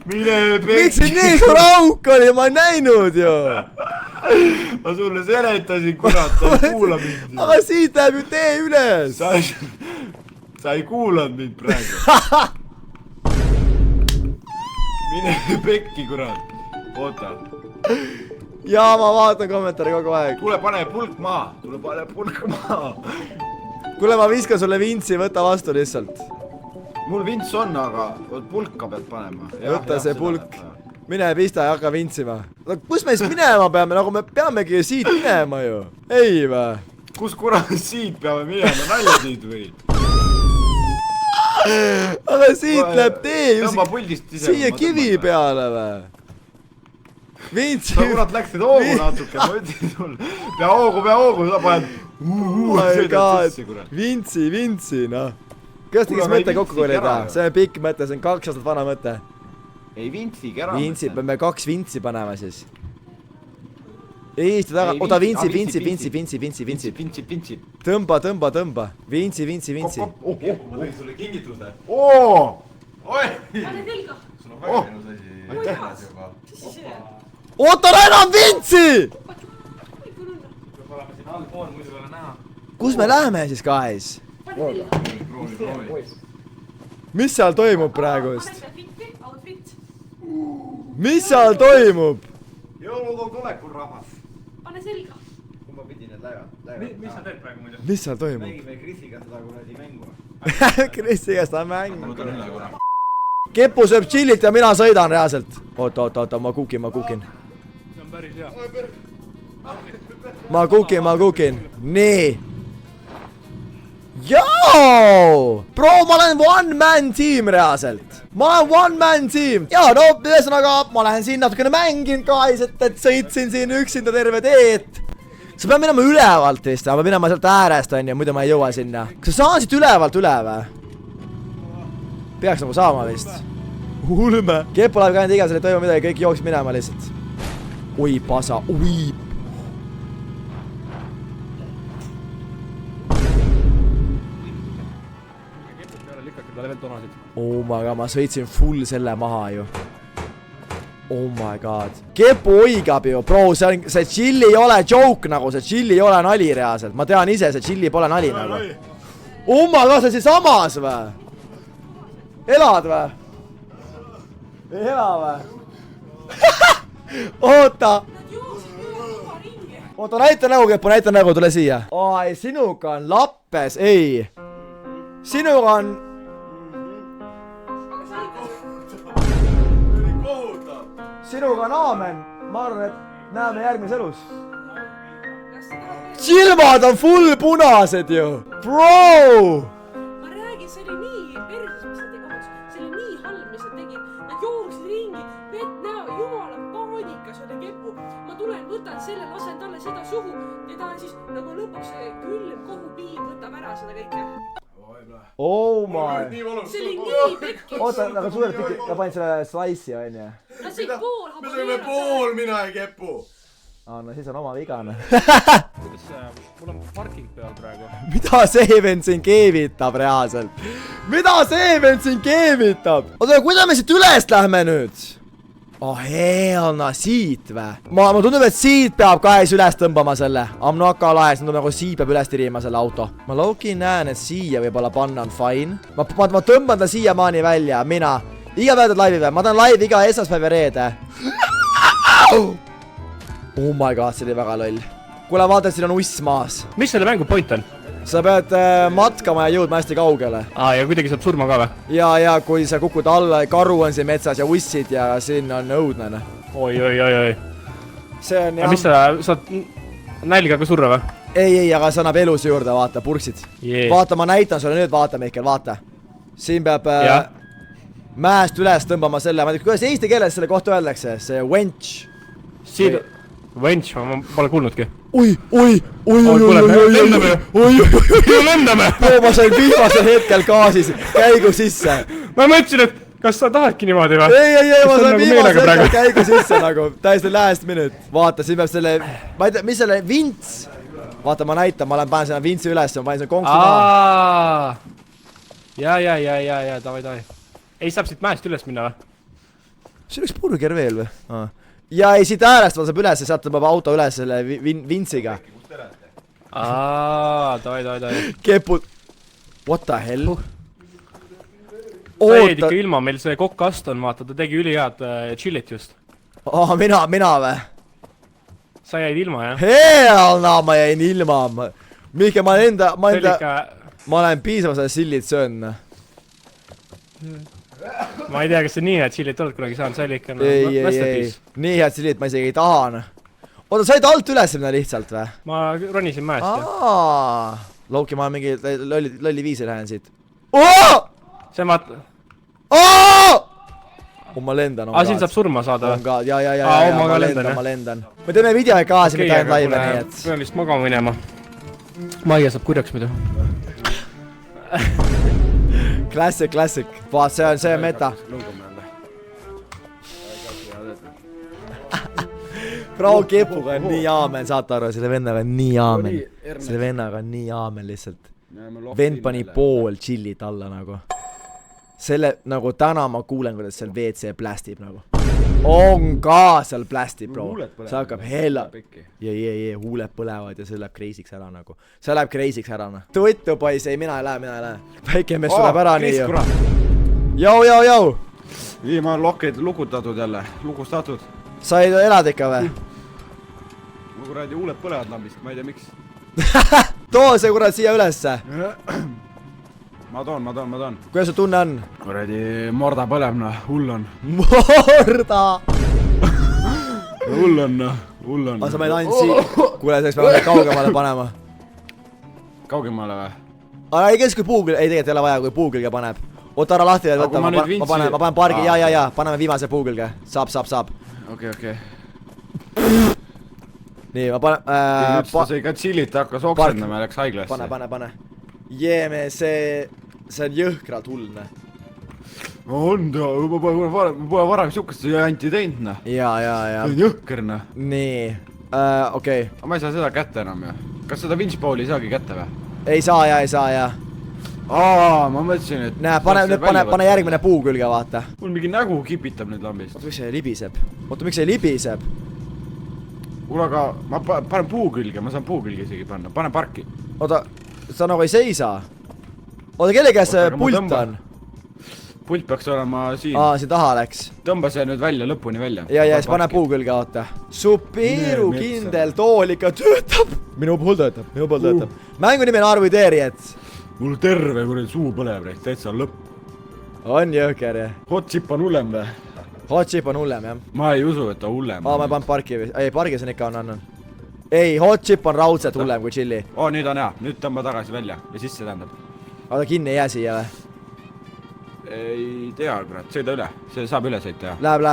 Mine miks see nii suur auk oli, ma ei näinud ju. Ma sulle seletasin, kurat, sa ei kuula mind. Aga siit läheb ju tee üles. Sa ei kuulanud mind praegu. Mine pekki, kurat. Oota. Ja ma vaatan kommentaari kogu aeg. Kuule, pane pulk maha. Kuule, ma viskan sulle vintsi, võta vastu lihtsalt. Mul vints on, aga pulka pead panema. Võta see pulk. Mine pista ja hakka vintsima. Kus me siis minema peame? Nagu me peamegi siit minema ju. Ei või? Kus kurat siit peame minema? Nalja siit või? Aga siit läheb tee ju siia kivi peale või? Vintsi. Sa kurat läksid hoogu natuke, ma ütlesin sulle. Pea hoogu, sa paned. Vintsi, noh. Kuidas tegis mõte kokku korjada? See on pikk mõte, see on 2 aastat vana mõte. Ei, vintsigi ära. Vintsi, peame 2 vintsi panema siis. Eesti taga, oota vintsi. Tõmba. Vintsi. Ma tegin sulle kingituse. Oi! Sul on väga ilus asi. Oota, enam vintsi! Kus me läheme siis, guys? Mis seal toimub praegust? Mis seal toimub? Jõulud on tulekul, rahvas. Pane selga. Kumba pidi need lähevad? Mis sa teed praegu muidu? Mis seal toimub? Mängime Krisiga seda kuradi mängu. Krisiga seda mängu. Kepu sööb chillit ja mina sõidan reaalselt. Oota, ma kukin. See on päris hea. Ma kukin. Nii. Joo! Bro, ma olen one man team reaalselt. Ja no, ühesõnaga, ma lähen siin natukene mängin guys, et sõitsin siin üksinda terve teed. Sa pead minema ülevalt vist, ma pean minema sealt äärest on ju, muidu ma ei jõua sinna. Kas sa saan siit ülevalt üle või? Peaks nagu saama vist. Ulme. Kepu läheb käinud iga selle toimu midagi, kõik jooks minema lihtsalt. Oi pasa, oi. Oh my god, ma sõitsin full selle maha ju. Oh my god. Kepu oigab ju, bro, see chilli ei ole joke nagu, see chilli ei ole nali reaalselt. Ma tean ise, see chilli pole nali nagu. Oh my god, see on samas või? Elad või? Ei ela või? Oota. oota, näita nägu, Kepu, näita nägu, tule siia. Ai, sinuga on lappes, ei. Sinuga on... sinuga on aamen. Ma arvan, et näeme järgmises elus. Silmad on full punased ju. Bro! Ma räägin, see oli nii perses, mis sa tegid. See oli nii halb, mis sa tegid. Nad jooksid ringi, vett näo, jumala paanikas oli Kepu. Ma tulen, võtan selle, lasen talle seda suhu ja ta siis nagu lõpuks see külm kohupiim võtab ära seda kõike. Oh my. See oli nii pekki. Oota, aga suurelt tükki, ma panin selle slice'i on ju. No see pool me sõime pool, mina ja Kepu. No siis on oma vigane. kuidas mul on parking peal praegu. Mida see vend siin keevitab reaalselt? Mida see vend siin keevitab? Oota, kuidas me siit üles lähme nüüd? Oh hell, siit vä? Ma tundub, et siit peab kaheks üles tõmbama selle. Amnoka lahes, nagu siit peab üles tirima selle auto. Ma lauki näen, et siia võib-olla panna on fine. Ma tõmban ta siia maani välja, mina. Iga päev teed laivi vä? Ma teen laivi iga esmaspäev ja reede. Oh my god, see oli väga loll. Kuule, vaata, et siin on uss maas. mis selle mängu point on? Sa pead matkama ja jõudma hästi kaugele. Ja kuidagi saab surma ka või? Ja kui sa kukud alla, karu on siin metsas ja ussid ja siin on õudne. Oi. See on ja jah... mis sa saad nälga ka surra või? Ei, aga see annab elus juurde, vaata, purksid. Vaata, ma näitan sulle nüüd, vaata, Mihkel, vaata. Siin peab mäest üles tõmbama selle, ma ei tea, kuidas eesti keeles selle kohta öeldakse, see wench. Siin... Wench, ma pole kuulnudki. Oi. Lendame! Ma sain viimasel hetkel gaasis käigu sisse. Ma mõtlesin, et kas sa tahadki niimoodi või? Ei, ma sain viimasel hetkel käigu sisse nagu, täiesti last minute. Vaata, siin peab selle, ma ei tea, mis selle vints? Vaata, ma näitan, ma panen selle vintsi üles, ma panen selle konksu maha. Ja, davai. Ei saab siit mäest üles minna või? See oleks burger veel või? Ja ei, siit äärest saab üles ja sealt tõmbab auto üles selle vintsiga. Davai. Kepud. What the hell? Sa jäid ikka ilma, meil see kokkast on, vaata, ta tegi ülihead chillit just. Mina või? Sa jäid ilma, jah? Hell no, ma jäin ilma. Mihke, ma olen piisavalt selle sillit söön. Ma ei tea, kas see nii head chillit oled kunagi saanud, see oli ikka ei. Nii head sillit ma isegi ei taha. Oota, said alt üles minna lihtsalt või? Ma ronisin mäest, jah. Lauki, ma mingi lolli viisi lähen siit. See on vaata... Ma lendan. Siin saab surma saada või? Ja, ma lendan. Me teeme video kaasa, mitte ainult laive, nii et... Pean vist magama minema. Maia saab kurjaks muidu. Classic. Vaat, see on meta. Frau Kepuga on nii aamen, saate aru, selle vennaga on nii aamen. Selle vennaga on nii aamen lihtsalt. Vend pani pool chillit alla nagu. Selle, nagu täna ma kuulen, kuidas seal WC plästib nagu. On ka seal plästib, bro. See hakkab hella. Huuled põlevad ja see läheb crazy'ks ära nagu. See läheb crazy'ks ära. Tuttu poiss, ei, mina ei lähe. Väike mees tuleb ära nii ju. Jau. Ma olen lokkeid lukutatud jälle, lukustatud. Sa ei elad ikka või? Ma kuradi huuled põlevad lambist, ma ei tea miks. Too see kurat siia ülesse. Ma toon. Kuidas su tunne on? Kuradi morda põleb, hull on. Morda! Hull on. Aga sa meid ainult siia. Kuule, selleks peame kaugemale panema. Kaugemale või? Aga ei kes kui puu külge, ei tegelikult ei ole vaja, kui puu külge paneb. Oota, ära lahti veel võtta, ma panen pargi, ja, paneme viimase puu külge. Saab. Okei. Nii, ma panen... Nüüd ta sai ka chillit, hakkas oksendama ja läks haiglasse. Pane. Jeeme, see on jõhkralt hullne. On ta, ma pole varem siukest anti teinud. Ja. See on jõhker. Nii, okei. Ma ei saa seda kätte enam ju. Kas seda Winchbowli ei saagi kätte või? Ei saa. Ma mõtlesin, et... Näe, pane järgmine puu külge, vaata. Mul mingi nägu kipitab nüüd lambist. Oota, miks see libiseb? Kuule, aga ma panen puu külge, ma saan puu külge isegi panna. Pane parki. Oota, sa nagu ei seisa. Oota, kelle käes see pult on? pult peaks olema siin . siin taha läks . tõmba see nüüd välja , lõpuni välja . ja siis pane puu külge , vaata . Supiru Nii, kindel tool ikka töötab . minu puhul töötab , minu puhul töötab . mängu nimi on Arviteerijad . mul terve kuradi suu põleb , täitsa lõpp . on jõhker jah . Hot chip on hullem või ? Hot chip on hullem jah . ma ei usu , et ta hullem ma ei pannud parki , ei pargis on ikka on . ei , hot chip on raudselt hullem kui chilli . nüüd on hea , nüüd tõmba tagasi välja ja sisse tähendab . aga kinni ei jää siia või ? ei tea , kurat , sõida üle , see saab üle sõita jah . Läheb .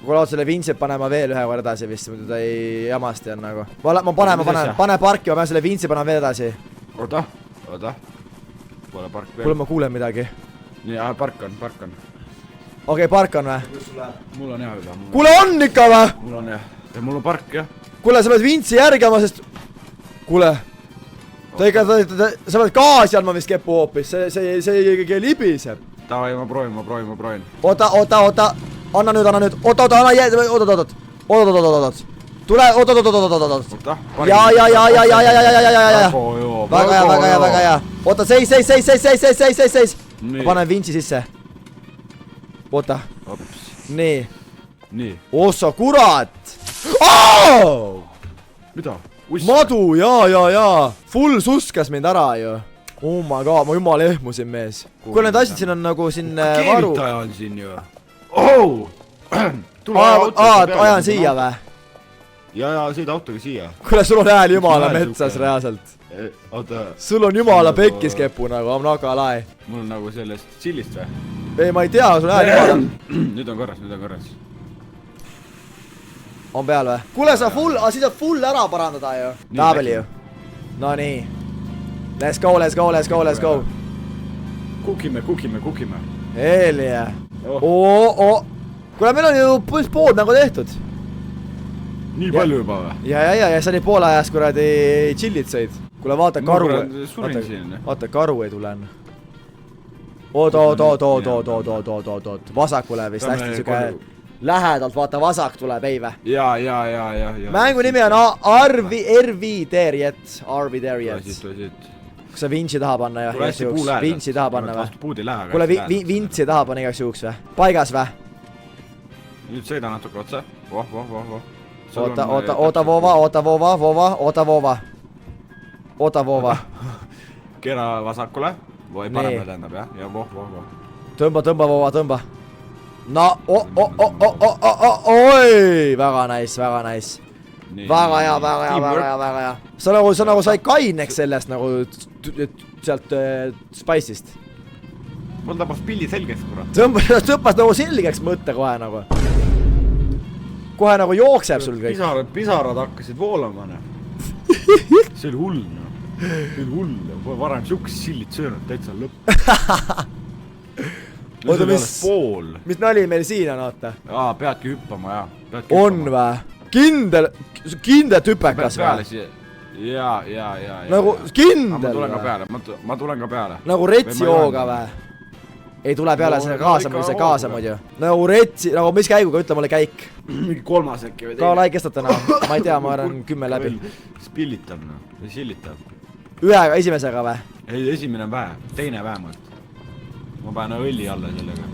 kuule , oot selle Vincent panema veel ühe korra edasi vist , muidu ta ei jamasti on nagu . ma panen , pane parki , ma pean selle Vincent panema veel edasi . oota , pole park kuule , veel . ma kuulen midagi . nii , park on . okei , park on või ? mul on hea juba . kuule , on ikka või ? mul on hea , ja mul on park jah . kuule , sa pead Vinci järgima , sest kuule , sa pead gaasi andma vist kepu hoopis , see ikkagi libiseb . davai , ma proovin . oota , anna nüüd , oota , tule , oot . oota , ja , väga hea . oota , seis . ma panen Vinci sisse . oota , nii . nii , ossa kurat . mida ? madu , jaa . Full suskas mind ära ju . Oh my god , ma jumala ehmusin , mees . kuule , need asjad siin on nagu siin varu . keevitaja on siin ju . oh ! ajan siia või ? ja sõida autoga siia . kuule , sul on hääl jumala metsas reaalselt . oota , sul on jumala pekkis kepu nagu , I m not gonna lie . mul on nagu sellest chillist või ? ei , ma ei tea , sul hääl jumala nüüd on korras . on peal või ? kuule , sa full , siis saab full ära parandada ju . taabeli ju . Nonii . Let's go . kukime . Helje . kuule , meil on ju pood nagu tehtud . nii palju juba või ? ja sa olid poole ajast kuradi chill'id sõid . kuule , vaata karu . surin siin . vaata karu ei tule . oot , vasakule vist hästi siuke lähedalt , vaata vasak tuleb , ei vä ? ja . mängu nimi on Arviteerijad . kas sa Vinci taha panna jah ? Vinci taha panna vä ? kuule , Vinci taha panna igaks juhuks vä ? paigas vä ? nüüd sõida natuke otsa . voh . oota , voova . kera vasakule või paremale tähendab jah , ja voh . tõmba , voova . no , oi , väga nice . väga hea . sa nagu sai kaineks sellest nagu sealt Spice'ist . mul tabas pilli selgeks , kurat . tõmbas nagu selgeks mõtte kohe nagu . kohe nagu jookseb sul kõik . pisarad hakkasid voolama , noh . see oli hull , noh . see oli hull , pole varem siukest sillit söönud , täitsa lõpp . oota , mis nali meil siin on , oota . peadki hüppama , jah . on vä ? kindel tüpekas vä ? ja . nagu kindel ma tulen ka peale . nagu retsi hooga vä ? ei tule peale selle kaasa muidu . nagu retsi , nagu mis käiguga , ütle mulle käik . mingi kolmas äkki või ka lai kestata noh , ma ei tea , ma arvan 10 läbi . spillitab , noh , sillitab . ühega , esimesega vä ? ei , esimene on vähe , teine vähemalt . ma panen õlli alla sellega .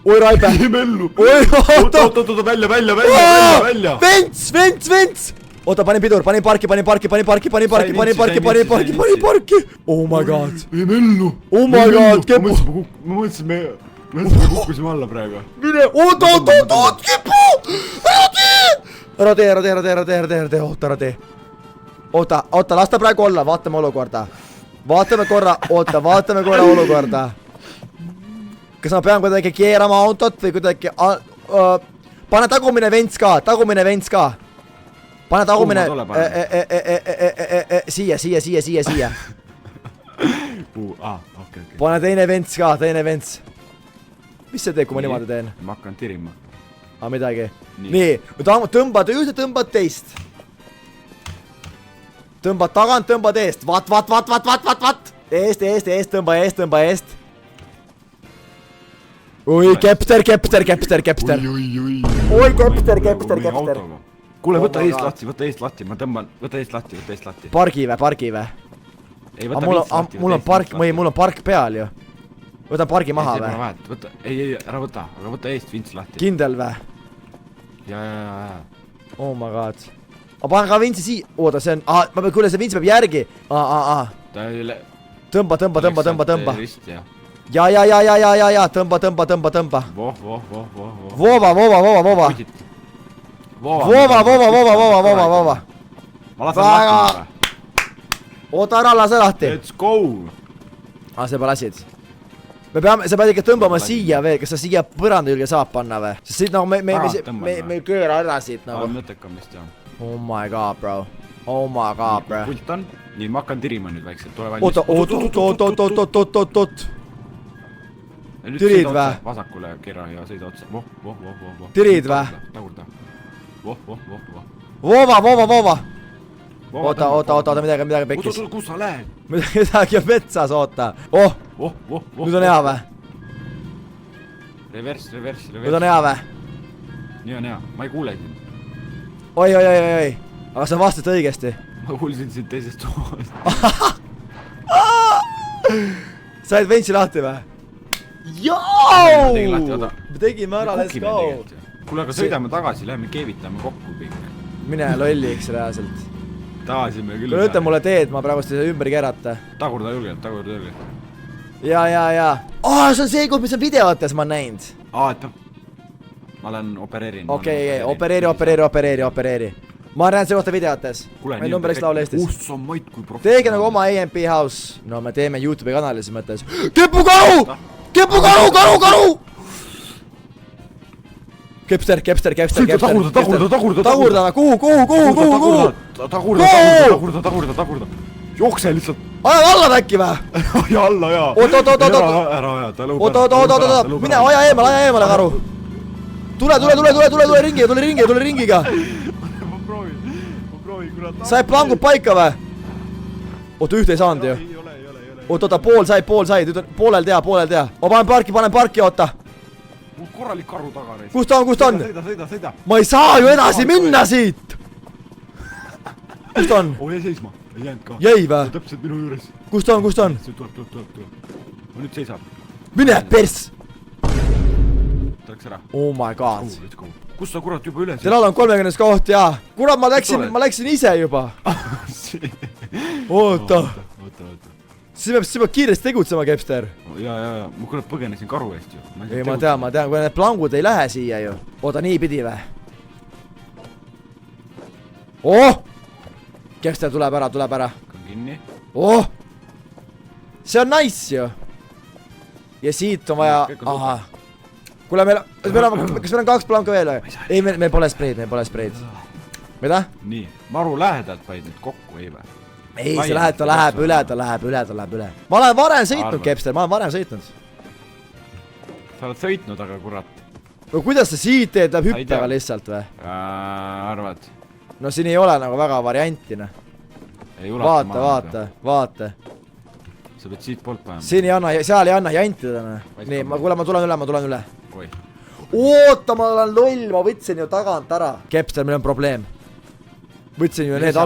oi raibe . mellu . oota , oota , välja . Vents . oota , panin pidur , panin parki . Oh my god . ei mellu . Oh my god , kepu . ma mõtlesin , me kukkusime alla praegu . mine , oot , kepu . ära tee , oota , las ta praegu olla , vaatame olukorda . vaatame korra olukorda . kas ma pean kuidagi keerama autot või kuidagi pane tagumine vents ka . pane tagumine siia . pane teine vents ka , mis see teeb , kui ma niimoodi teen ? ma hakkan tirima . midagi . nii , tõmbad ühte , tõmbad teist . tõmbad tagant , tõmbad eest , vaat . eest , tõmba eest . oi , kepter . oi , kepter . kuule , võta eest lahti , ma tõmban , võta eest lahti . pargi vä ? ei aga võta mul vints lahti. on park, mul on park peal ju. Võtan pargi maha või? Võta, ei, ära võta, aga võta eest vints lahti. Kindel või? Ja. Oh my god. Ma panen ka vintsi siia. Oota, see on, kuule see vints peab järgi. Tõmba. Ja. Tõmba. Voova. Ma lasen lahti. Oota, ära lase lahti. Let's go. See pole lasid. Me peame, sa pead ikka tõmbama siia veel, kas sa siia põranda külge saab panna või? Sest siit nagu me kööra ära siit nagu. Mõttekam vist jah. Oh my god, bro. Pult on? Nii, ma hakkan tirima nüüd väikselt, tule valmis. Oot. Tirid vä? Vasakule kera ja sõida otsa. Tirid vä? Tagurda. Voova. Oota, midagi pekkis. Kus sa lähed? Midagi on metsas, oota. Nüüd on hea vä? Reverse. Nüüd on hea vä? Nii on hea, ma ei kuule sind. Oi. Aga sa vastasid õigesti. Ma kuulsin sind teisest toast. Said ventsi lahti vä? Me tegime ära, let's go. Kuule, aga sõidame tagasi, läheme keevitame kokku kõik. Mine lolliks reaalselt. Taasime küll. Kui ütle mulle teed, ma praegust ei saa ümber kerata. Tagurda julgelt. Ja. See on see koht, mis on videotes, ma näinud. Et ma olen opereerinud. Okei, opereeri. Ma näen see kohta videotes. Meil numberist laul Eestis. Kust on Mait kui professionaal. Teege nagu oma AMP House. No me teeme YouTube'i kanali siis mõttes. Kepukaru! Kepster. Tagurda, kuhu? Tagurda. Jookse lihtsalt. Aja alla äkki vä? Aja alla jaa. Oot. Ära aja, ta lõub ära. Oot. Mine aja eemale, karu. Tule ringiga. Ma proovin, kurat. Sai plangud paika vä? Oot, ühte ei saanud ju. Ei ole. Oot, pool sai. Nüüd on poolel tea. Ma panen parki, oota. Mul korralik karu taga reis. Kus ta on? Sõida. Ma ei saa ju edasi minna siit! Kus ta on? Jäi seisma, ei jäänud ka. Jäi vä? Täpselt minu juures. Kus ta on? Tuleb. Nüüd seisab. Mine pers! Ta läks ära. Oh my god. Kus sa kurat juba üles? Teil on 30 koht, jaa. Kurat, ma läksin ise juba. Oota. Siis peab kiiresti tegutsema, Kepster. Ja, ma kurat põgenesin karu eest ju. Ei, ma tean, kui need plangud ei lähe siia ju. Oota, nii pidi vä? Kepster tuleb ära. Hakkan kinni. See on nice ju. Ja siit on vaja... Aha. Kuule, kas meil on 2 planka veel või? Ei, meil pole spreid. Mida? Nii, maru lähedalt vaid nüüd kokku, ei või? Ei, see läheb, ta läheb üle. Ma olen varem sõitnud, Kepster, Sa oled sõitnud, aga kurat. No kuidas sa siit teed, läheb hüppega lihtsalt või? Arvad? No siin ei ole nagu väga varianti, noh. Vaata. Sa pead siit poolt panema. Siin ei anna, seal ei anna jantida, noh. Nii, kuule, ma tulen üle. Oi. Oota, ma olen loll, ma võtsin ju tagant ära. Kepster, meil on probleem. Võtsin ju need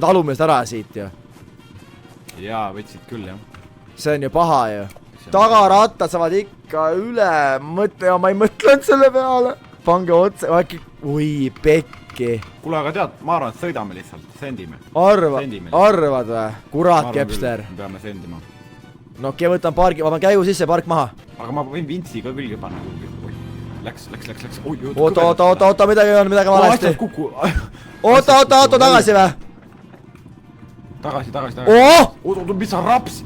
alumist ära siit ju. Jaa, võtsid küll, jah. See on ju paha ju. Tagarattad saavad ikka üle. Ma ei mõtlenud selle peale. Pange otse, oi, pekki. Kuule, aga tead, ma arvan, et sõidame lihtsalt, sendime. Arvad või? Kurat, Kepster. Me peame sendima. No okei, võtan pargi, ma panen käigu sisse, park maha. Aga ma võin vintsi ka külge panna. Läks. Oota, midagi on valesti. Oota, tagasi või? Tagasi. Oota, mis sa raps?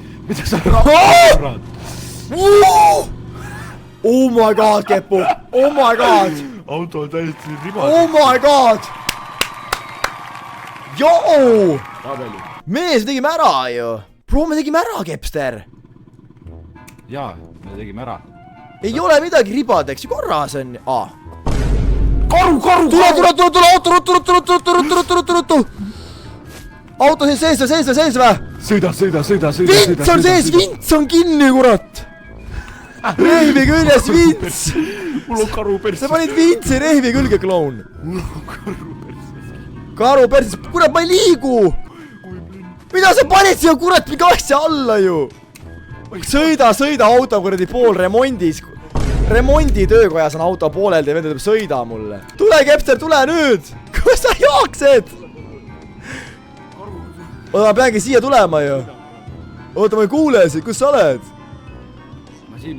Oh my god, Kepu. Oh my god. Auto on täiesti ribas. Oh my god. Joo. Mees, me tegime ära ju. Bro, me tegime ära, Kepster. Jaa, me tegime ära. Ei ole midagi ribadeks, korras on. Karu! Tule, auto! Auto sees või? Sõida! Vints on sees, vints on kinni, kurat! Rehvi küljes vints! Mul on karu perses. Sa panid vintsi rehvi külge, kloun. Karu perses, kurat, ma ei liigu! mida sa panid siia kurat mingi asja alla ju? sõida auto kuradi pool remondis. remonditöökojas on auto pooleldi ja vend ütleb sõida mulle. Tule Kepster, tule nüüd! Kus sa jooksed? Oota, ma peangi siia tulema ju. Oota, ma ei kuule sind, kus sa oled? Ma siin.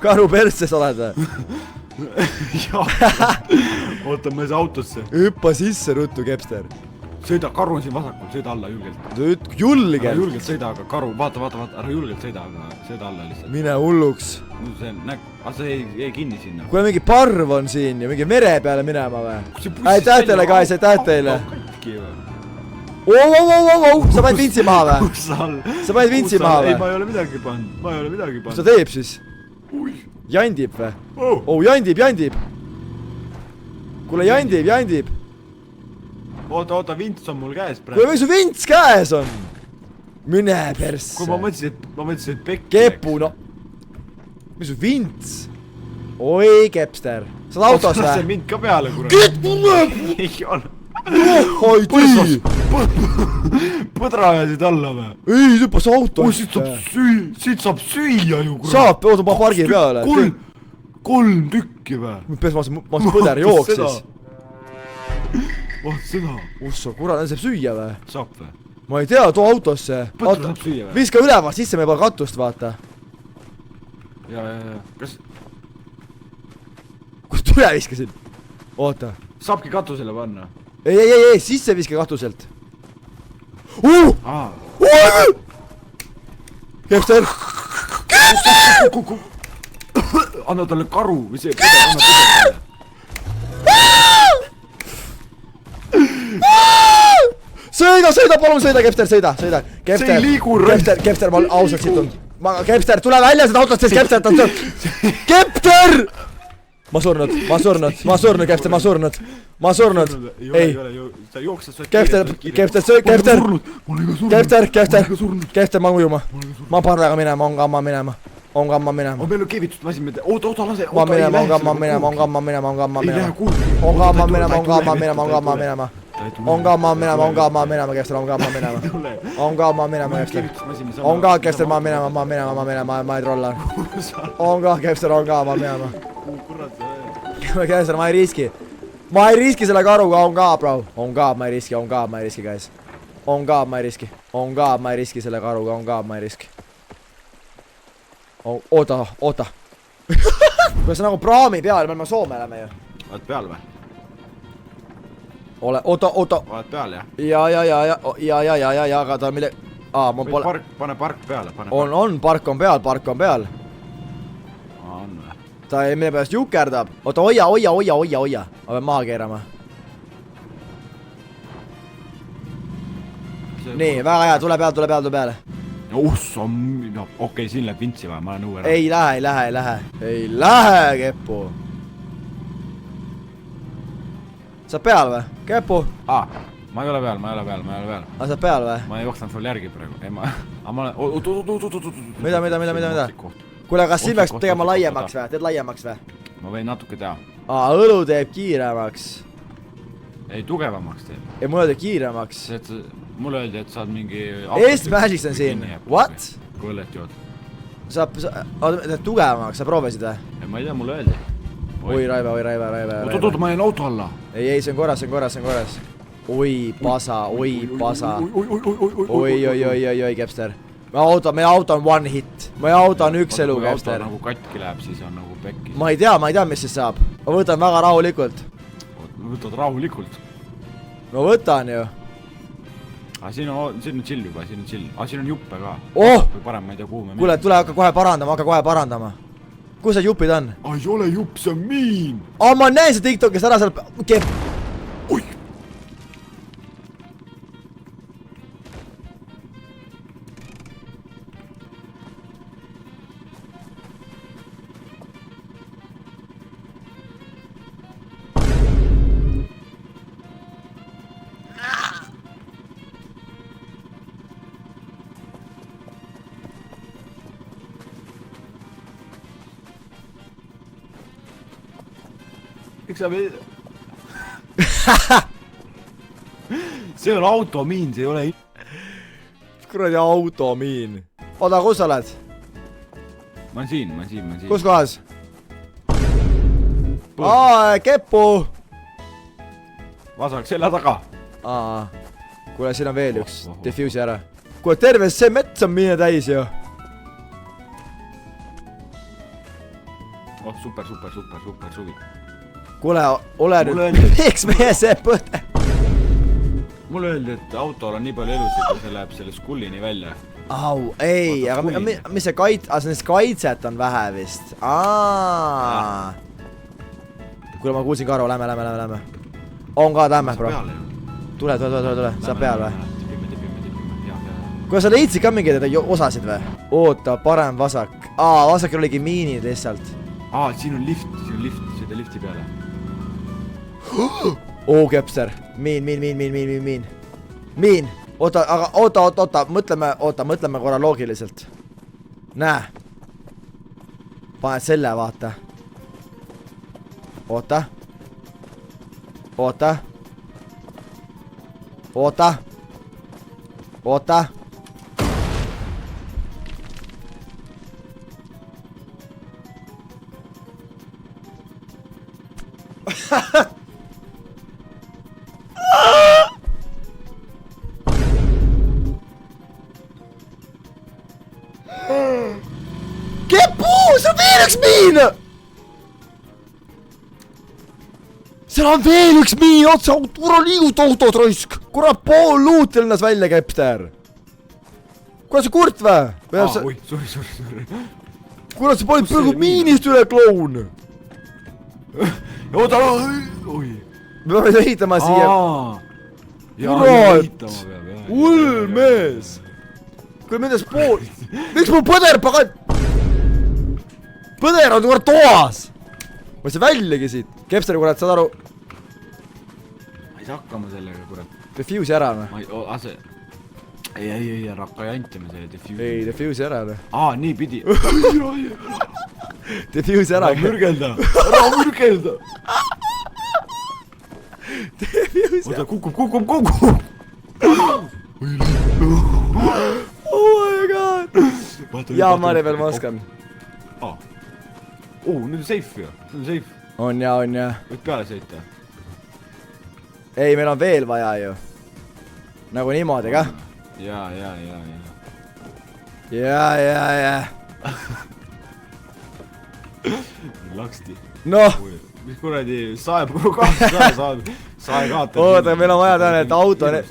Karu persses oled või? Oota, ma ei saa autosse. Hüppa sisse ruttu, Kepster. Sõida, karu on siin vasakul, sõida alla julgelt. Ära Julgelt. julgelt sõida, aga karu, vaata, ära julgelt sõida, aga sõida alla lihtsalt. Mine hulluks. See näeb, aga see ei kinni sinna. Kuule, mingi parv on siin ja mingi mere peale minema või? Aitäh teile, guys, aitäh teile. Sa paned vintsi maha või? Sa paned vintsi maha või? Ei, ma ei ole midagi pannud. Mis ta teeb siis? Jandib või? Oh, jandib. Kuule, jandib. Oota, vints on mul käes praegu. Kuule, mis su vints käes on? Mine persse. Kui ma mõtlesin, et pekki Kepu, no. Mis su vints? Oi, Kepster. Sa oled autos või? See mind ka peale, kurat. Kepu! Ei ole. Oi, tõi! Põdra ajasid alla või? Ei, tüpas auto. Siit saab süüa ju, kurat. Saab, oota, ma pargi peale. 3 tükki või? Pes, ma põder jooksis. Vaat seda. Usso, kurat, saab süüa või? Saab või? Ma ei tea, too autosse. Põdra saab süüa või? Viska üleval, sisse meil pole katust, vaata. Ja. Kas Kus tule viskasid? Oota. saabki katusele panna? Ei, sisse viska katuselt. Kepster! Anna talle karu või see põder, anna põder talle. Sõida, palun sõida, Kepster, sõida. See ei liigu rõnd. Kepster, ma ausalt situn. Kepster, tule välja seda autost, sest Kepster on seal. Kepster! Ma surnud, Kepster, ma surnud. Ei. Sa jooksed. Kepster, ma ujuma. Ma parvega minema, on kamma minema. On meil on keevitust masin, oota, lase. Ma minema. On kamma minema, Kepster, Kepster, ma minema, ma ei trolla. On ka, Kepster, ma minema. Kepster, ma ei riski selle karuga, on ka, bro. On ka, ma ei riski, guys. On ka, ma ei riski selle karuga, on ka, ma ei riski. Oota. Kuidas nagu praami peal, me oleme Soome läheme ju. Oled peal või? Oota. Oled peal, jah? Ja, aga ta mille... ma pole... Pane park peale, On, park on peal. On või? Ta ei mille pärast jukerdab. Oota, hoia. Ma pean maha keerama. Nii, väga hea, tule peale. Okei, siin läheb vintsi või, ma olen õue ära. Ei lähe, Kepu. Sa peal või? Kepu? Ma ei ole peal. Sa peal või? Ma ei jooksnud sul järgi praegu. Ei, ma olen... Oot. Mida? Kuule, kas siin peaks tegema laiemaks või? Teed laiemaks või? Ma võin natuke teha. Õlu teeb kiiremaks. Ei, tugevamaks teeb. Ei, mulle teeb kiiremaks. Mulle öeldi, et saad mingi... Eest-Magics on siin. What? Kui õllet jood. Teed tugevamaks, sa proovisid või? Ei, ma ei tea, mulle öeldi. Oi, Raive. Oot, ma jäin auto alla. Ei, see on korras. Oi, pasa. Oi, Kepster. Meie auto on one hit. Meie auto on üks elu, Kepster. Kui auto nagu katki läheb, siis on nagu pekkis. Ma ei tea, mis siis saab. Ma võtan väga rahulikult. Võtad rahulikult? Ma võtan ju. Siin on chill juba, siin on juppe ka. Või parem, ma ei tea, kuhu me... Kuule, tule hakka kohe parandama. Kus need jupid on? Ei ole jupp, see on miin! Ma näen see TikTokis ära seal... Oi! Miks sa see on automiin, see ei ole... kuradi automiin. Oda, kus sa oled? Ma olen siin. Kus kohas? Kepu! Vasak selja taga. Kuule, siin on veel üks. Diffusi ära. Kuule, terve see mets on miine täis ju. Super suvi. Kuule, ole nüüd. Miks meie see põde? Mulle öeldi, et autol on nii palju elusid, kui see läheb selle skullini välja. Au, ei, aga mis see kaitset on vähe vist. Kuule, ma kuulsin Karo, lähme. On ka, lähme, bro. Tule, saab peal või? Kuule, sa leidsid ka mingeid osasid või? Oota, parem vasak. Vasakil oligi miinid lihtsalt. Siin on lift, sõida lifti peale. Kepster. Miin. Oota, mõtleme korra loogiliselt. Näe. Paned selle, vaata. Oota. Kepu, see on veel üks miin! Seal on veel üks miin otsa, kurat liigud autot raisk! Kurat pool luuti lennas välja, Kepster! Kurat see kurt või? Sorry. Kurat sa panid praegu miinist üle, kloun! Oota, me peame ehitama siia. Kurat! Hull mees! Kui mendes pool... Miks mul põder pagan... Põder on kurat toas! Ma ei saa väljagi siit. Kepster, kurat, saad aru... Ma ei saa hakkama sellega, kurat. Diffusi ära, noh. Ei, rakka jantime selle diffusi. Ei, diffusi ära, noh. Nii pidi. Diffusi ära. Ära mürgelda. Oota, kukub. Oh my god. Jaa, Mari veel ma oskan. Nüüd on safe ju. On ja. Võid peale sõita. Ei, meil on veel vaja ju. Nagu niimoodi ka. Jaa. Ja. Laksti. Noh. Mis kuradi saeb Oota, meil on vaja täna, et auto... Me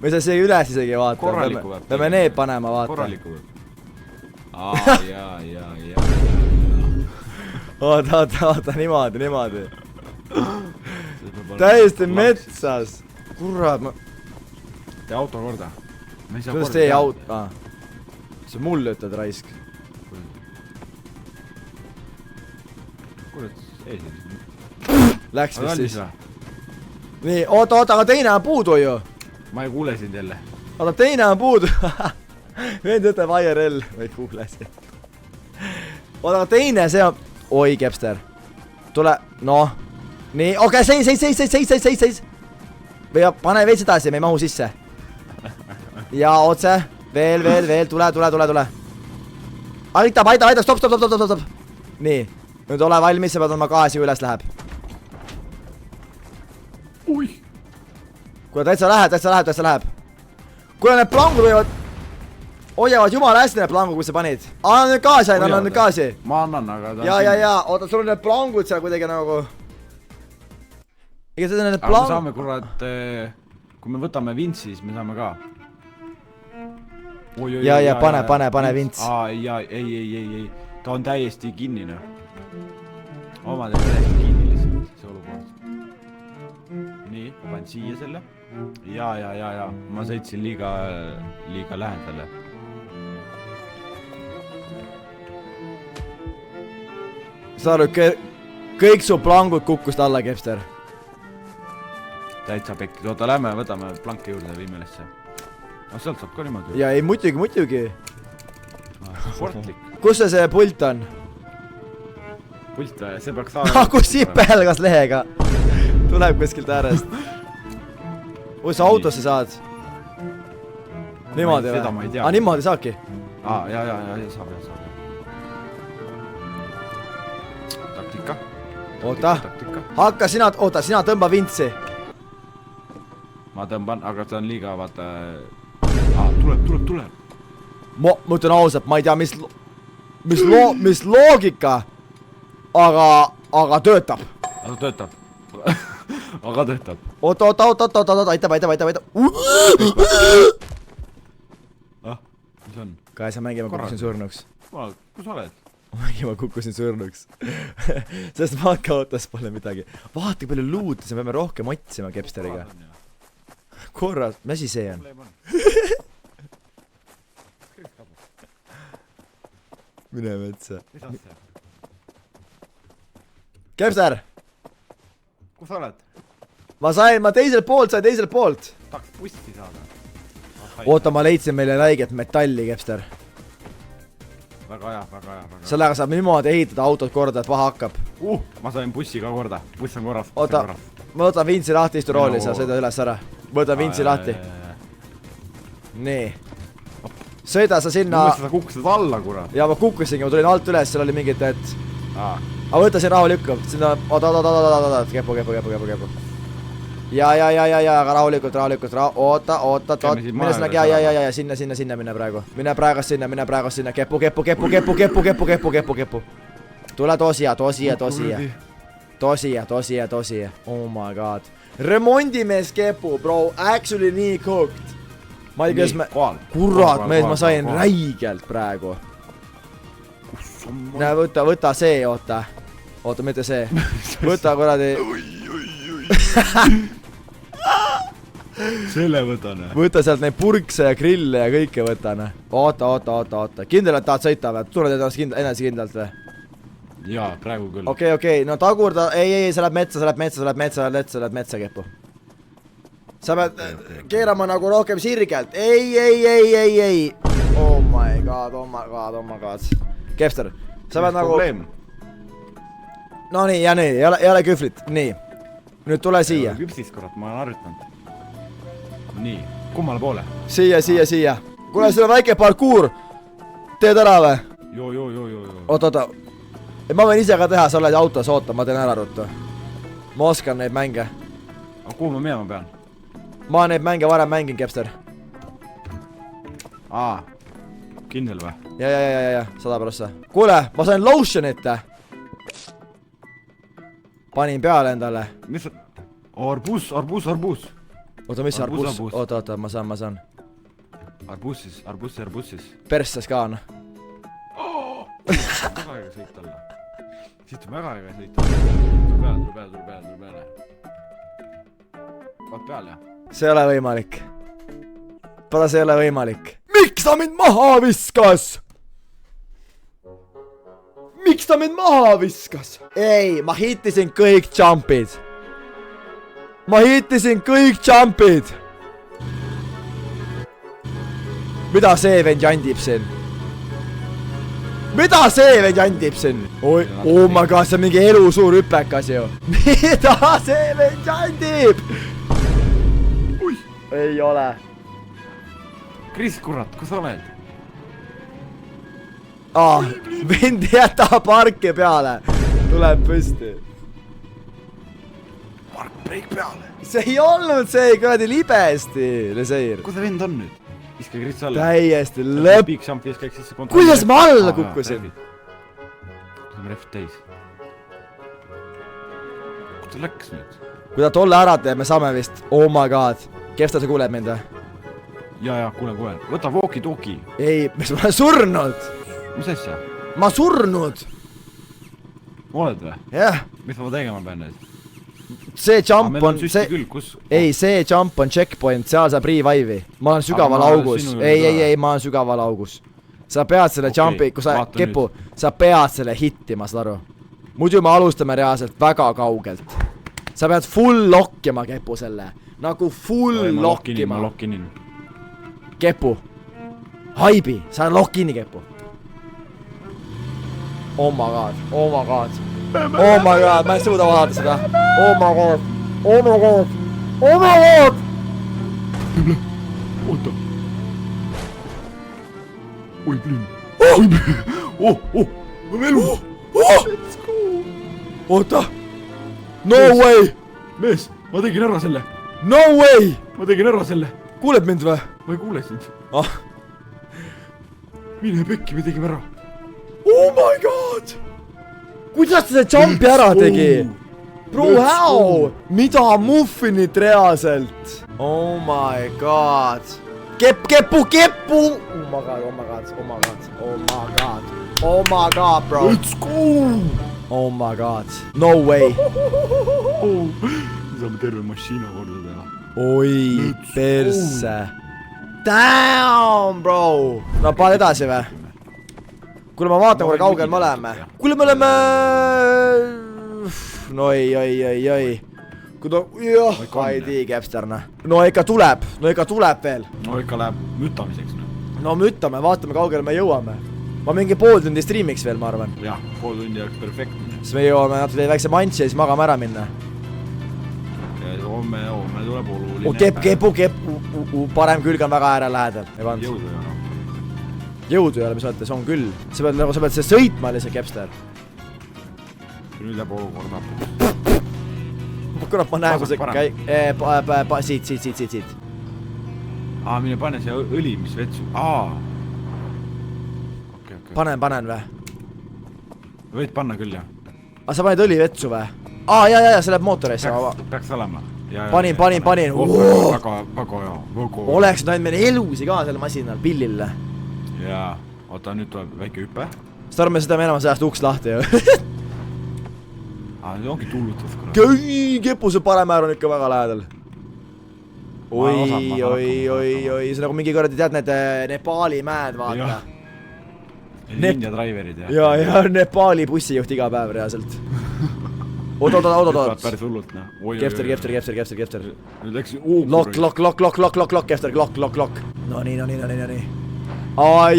ei saa siia üles isegi vaata. Korraliku peab. Peame need panema vaata. Korraliku peab. Jaa. Oota, niimoodi. Täiesti metsas. Kurat, ma... Tee auto korda. Kuidas tee auto? See mulle ütled raisk. Kurat, eesil. Läks vist siis. Nii, oota, aga teine on puudu ju. Ma ei kuule sind jälle. Oota, teine on puudu. Vend ütleb IRL. Ma ei kuule sind. Oota, aga teine see on... Oi, Kepster. Tule, noh. Nii, okei, seis. Või pane veits edasi, me ei mahu sisse. Ja otse. Veel, tule. Aita, stopp. Nii. Nüüd ole valmis, sa pead olema gaasi üles läheb. Kuule, täitsa läheb. Kuule, need plangud võivad... Hoiavad jumala hästi need plangud, kus sa panid. Anna nüüd gaasi, anna nüüd gaasi. Ma annan, aga... Ja. Oota, sul on need plangud seal kuidagi nagu... Ega seda need aga me saame kurat... Kui me võtame vintsi, siis me saame ka. Ja, pane vints. Ei. Ta on täiesti kinni, noh. Omad on täiesti kinni lihtsalt, see olukord. Nii, ma panen siia selle. Ja. Ma sõitsin liiga lähedale. Sa aru, kõik su plangud kukkusid alla, Kepster. Täitsa pekkis. Oota, lähme, võtame planki juurde, viime ülesse. Sealt saab ka niimoodi. Ja ei, muidugi. Sportlik. Kus see pult on? Pult, see peaks saama... Kus sipelgas lehega? Tuleb kuskilt äärest. kus sa autosse saad? Niimoodi Seda ma ei tea. niimoodi saabki? ja, saab. Taktika. Oota, hakka sina, sina tõmba vintsi. Ma tõmban, aga see on liiga, vaata... tuleb. Ma ütlen ausalt, ma ei tea, mis loogika, aga töötab. Aga töötab. Aga töötab. Oota, aitab. Mis on? Kaesa mängima kukkusin surnuks. Kus oled? Mängima kukkusin surnuks. Sest maakautas pole midagi. Vaata, palju luutis, me peame rohkem otsima Kepsteriga. Korras, mis asi see on? Mine metsa. Kepster! Kus oled? Ma teiselt poolt. Tahaks bussi saada. Oota, ma leidsin meile räiget metalli, Kepster. Väga hea. Sellega saab niimoodi ehitada autot korda, et vaha hakkab. Ma sain bussi ka korda. Buss on korras. Oota, ma võtan vintsi lahti, istu rooli, sa sõida üles ära. Võtan vintsi lahti. Nii. Sõida sa sinna... Sa kukkusid alla, kurat. Ja ma kukkusingi, ma tulin alt üles, seal oli mingit, et... Aga võta siin rahulikult, sinna... Oota, kepu. Ja, aga rahulikult, oota, mine sinna, sinna mine praegu. Mine praegast sinna, kepu. Tule too siia. Oh my god. Remondimees kepu, bro, actually nii cooked. Ma ei tea, kas me... Kurat, mees, ma sain räigelt praegu. Näe, võta see, oota, mitte see. Võta kuradi... Selle võtan. Võta sealt neid purkse ja grille ja kõike võtan. Oota. Kindel, et tahad sõita või? Tunned ennast kindlalt või? Jaa, praegu küll. Okei, no tagurda, ei, sa läheb metsa kepu. Sa pead keerama nagu rohkem sirgelt. Ei. Oh my god. Kepster, sa pead nagu... No nii, ja nii, ei ole kühvlit. Nii. Nüüd tule siia. Küpsis, kurat, ma olen harjutanud. Nii, kummale poole? Siia. Kuule, sul on väike parkuur. Teed ära või? Joo. Oota. Ma võin ise ka teha, sa oled autos, oota, ma teen ära ruttu. Ma oskan neid mänge. Aga kuhu ma minema pean? Ma neid mänge varem mängin, Kepster. Kindel või? Ja, 100%. Kuule, ma sain lotionit. Panin peale endale. Mis on? Arbuus. Oota, mis see arbuus? Oota, ma saan. Arbuusis. Persses ka on. Väga aega sõita alla. Siit on väga aega sõita alla. Tule peale. Vaat peal, jah? See ei ole võimalik. Pada see ei ole võimalik. Miks ta mind maha viskas? Ei, ma hittisin kõik jumpid. Mida see vend jandib siin? Oi, oh my god, see on mingi elu suur hüpekas ju. Mida see vend jandib? Ei ole. Kris, kurat, kus sa oled? Vend jäta parki peale. Tuleb püsti. Park breik peale. See ei olnud see, kuradi libesti, Leseir. Kus see vend on nüüd? Iske Kris alla. Täiesti lõpp. Big Jumpis käiks sisse kontrolli. Kuidas ma alla kukkusin? Kus ref täis? Kus ta läks nüüd? Kui ta tolle ära teeb, me saame vist. Oh my god. Kepster, sa kuuled mind või? Ja, kuulen. Võta walkie-talkie. Ei, mis ma olen surnud. Mis asja? Ma surnud. Oled või? Jah. Mis ma tegema pean nüüd? See jump on... Ei, see jump on checkpoint, seal saab revive'i. Ma olen sügaval augus. Ei, ma olen sügaval augus. Sa pead selle jumpi, kui sa kepu, sa pead selle hittima, saad aru. Muidu me alustame reaalselt väga kaugelt. Sa pead full lokkima kepu selle. Nagu full lokkima. Ma lokkin in. Kepu. Haibi, sa lokkini kepu. Oh my god. Ma ei suuda vaadata seda. Oh my god. oi plünn. Ma veel. oota. No way. Mees, ma tegin ära selle. No way. Ma tegin ära selle. Kuuleb mind või? Ma ei kuule sind. Ah. Mine pekki, me tegime ära. Oh my god. Kuidas ta see jumpi ära tegi? Bro, how? Mida muffinit reaalselt? Oh my god. Kepu. Oh my god, bro. Let's go. Oh my god. No way. Saame terve mašiina korda teha. Oi, perse. Damn, bro. No pane edasi või? Kuule, ma vaatan, kui kaugel me oleme. Kuule, me oleme... No ei. Ei tii, Kepsterna. No ikka tuleb veel. No ikka läheb mütamiseks. No mütame, vaatame, kaugele me jõuame. Ma mingi pool tundi striimiks veel, ma arvan. Jah, pool tundi oleks perfektne. Siis me jõuame natuke väikse mantsi ja siis magame ära minna. Homme tuleb oluline. Kepu. Parem külg on väga ääre lähedal. Jõudu ei ole. Jõudu ei ole, mis mõttes, on küll. Sa pead see sõitma lihtsalt, Kepster. Nüüd läheb olukord appi. Kurat, ma näen, kui see siit. Mine pane see õli, mis vetsu. Panen või? Võid panna küll, jah. Sa paned õli vetsu või? Ja, see läheb mootorisse. Peaks olema. Panin. Väga hea. Oleks nüüd ainult meil elusi ka selle masinal, pillile. Jaa, oota, nüüd tuleb väike hüpe. Sest arvame, seda me enam sajast uks lahti ju. See ongi tullutas. Kepuse parem äär on ikka väga lähedal. Oi, see nagu mingi korrati tead need Nepali mäed, vaata. Ninja driverid, jah. Ja Nepali bussijuht iga päev reaalselt. Oot. Päris hullult, noh. Kepster. Nüüd läks Lokk, Kepster, lokk. No nii. Ai,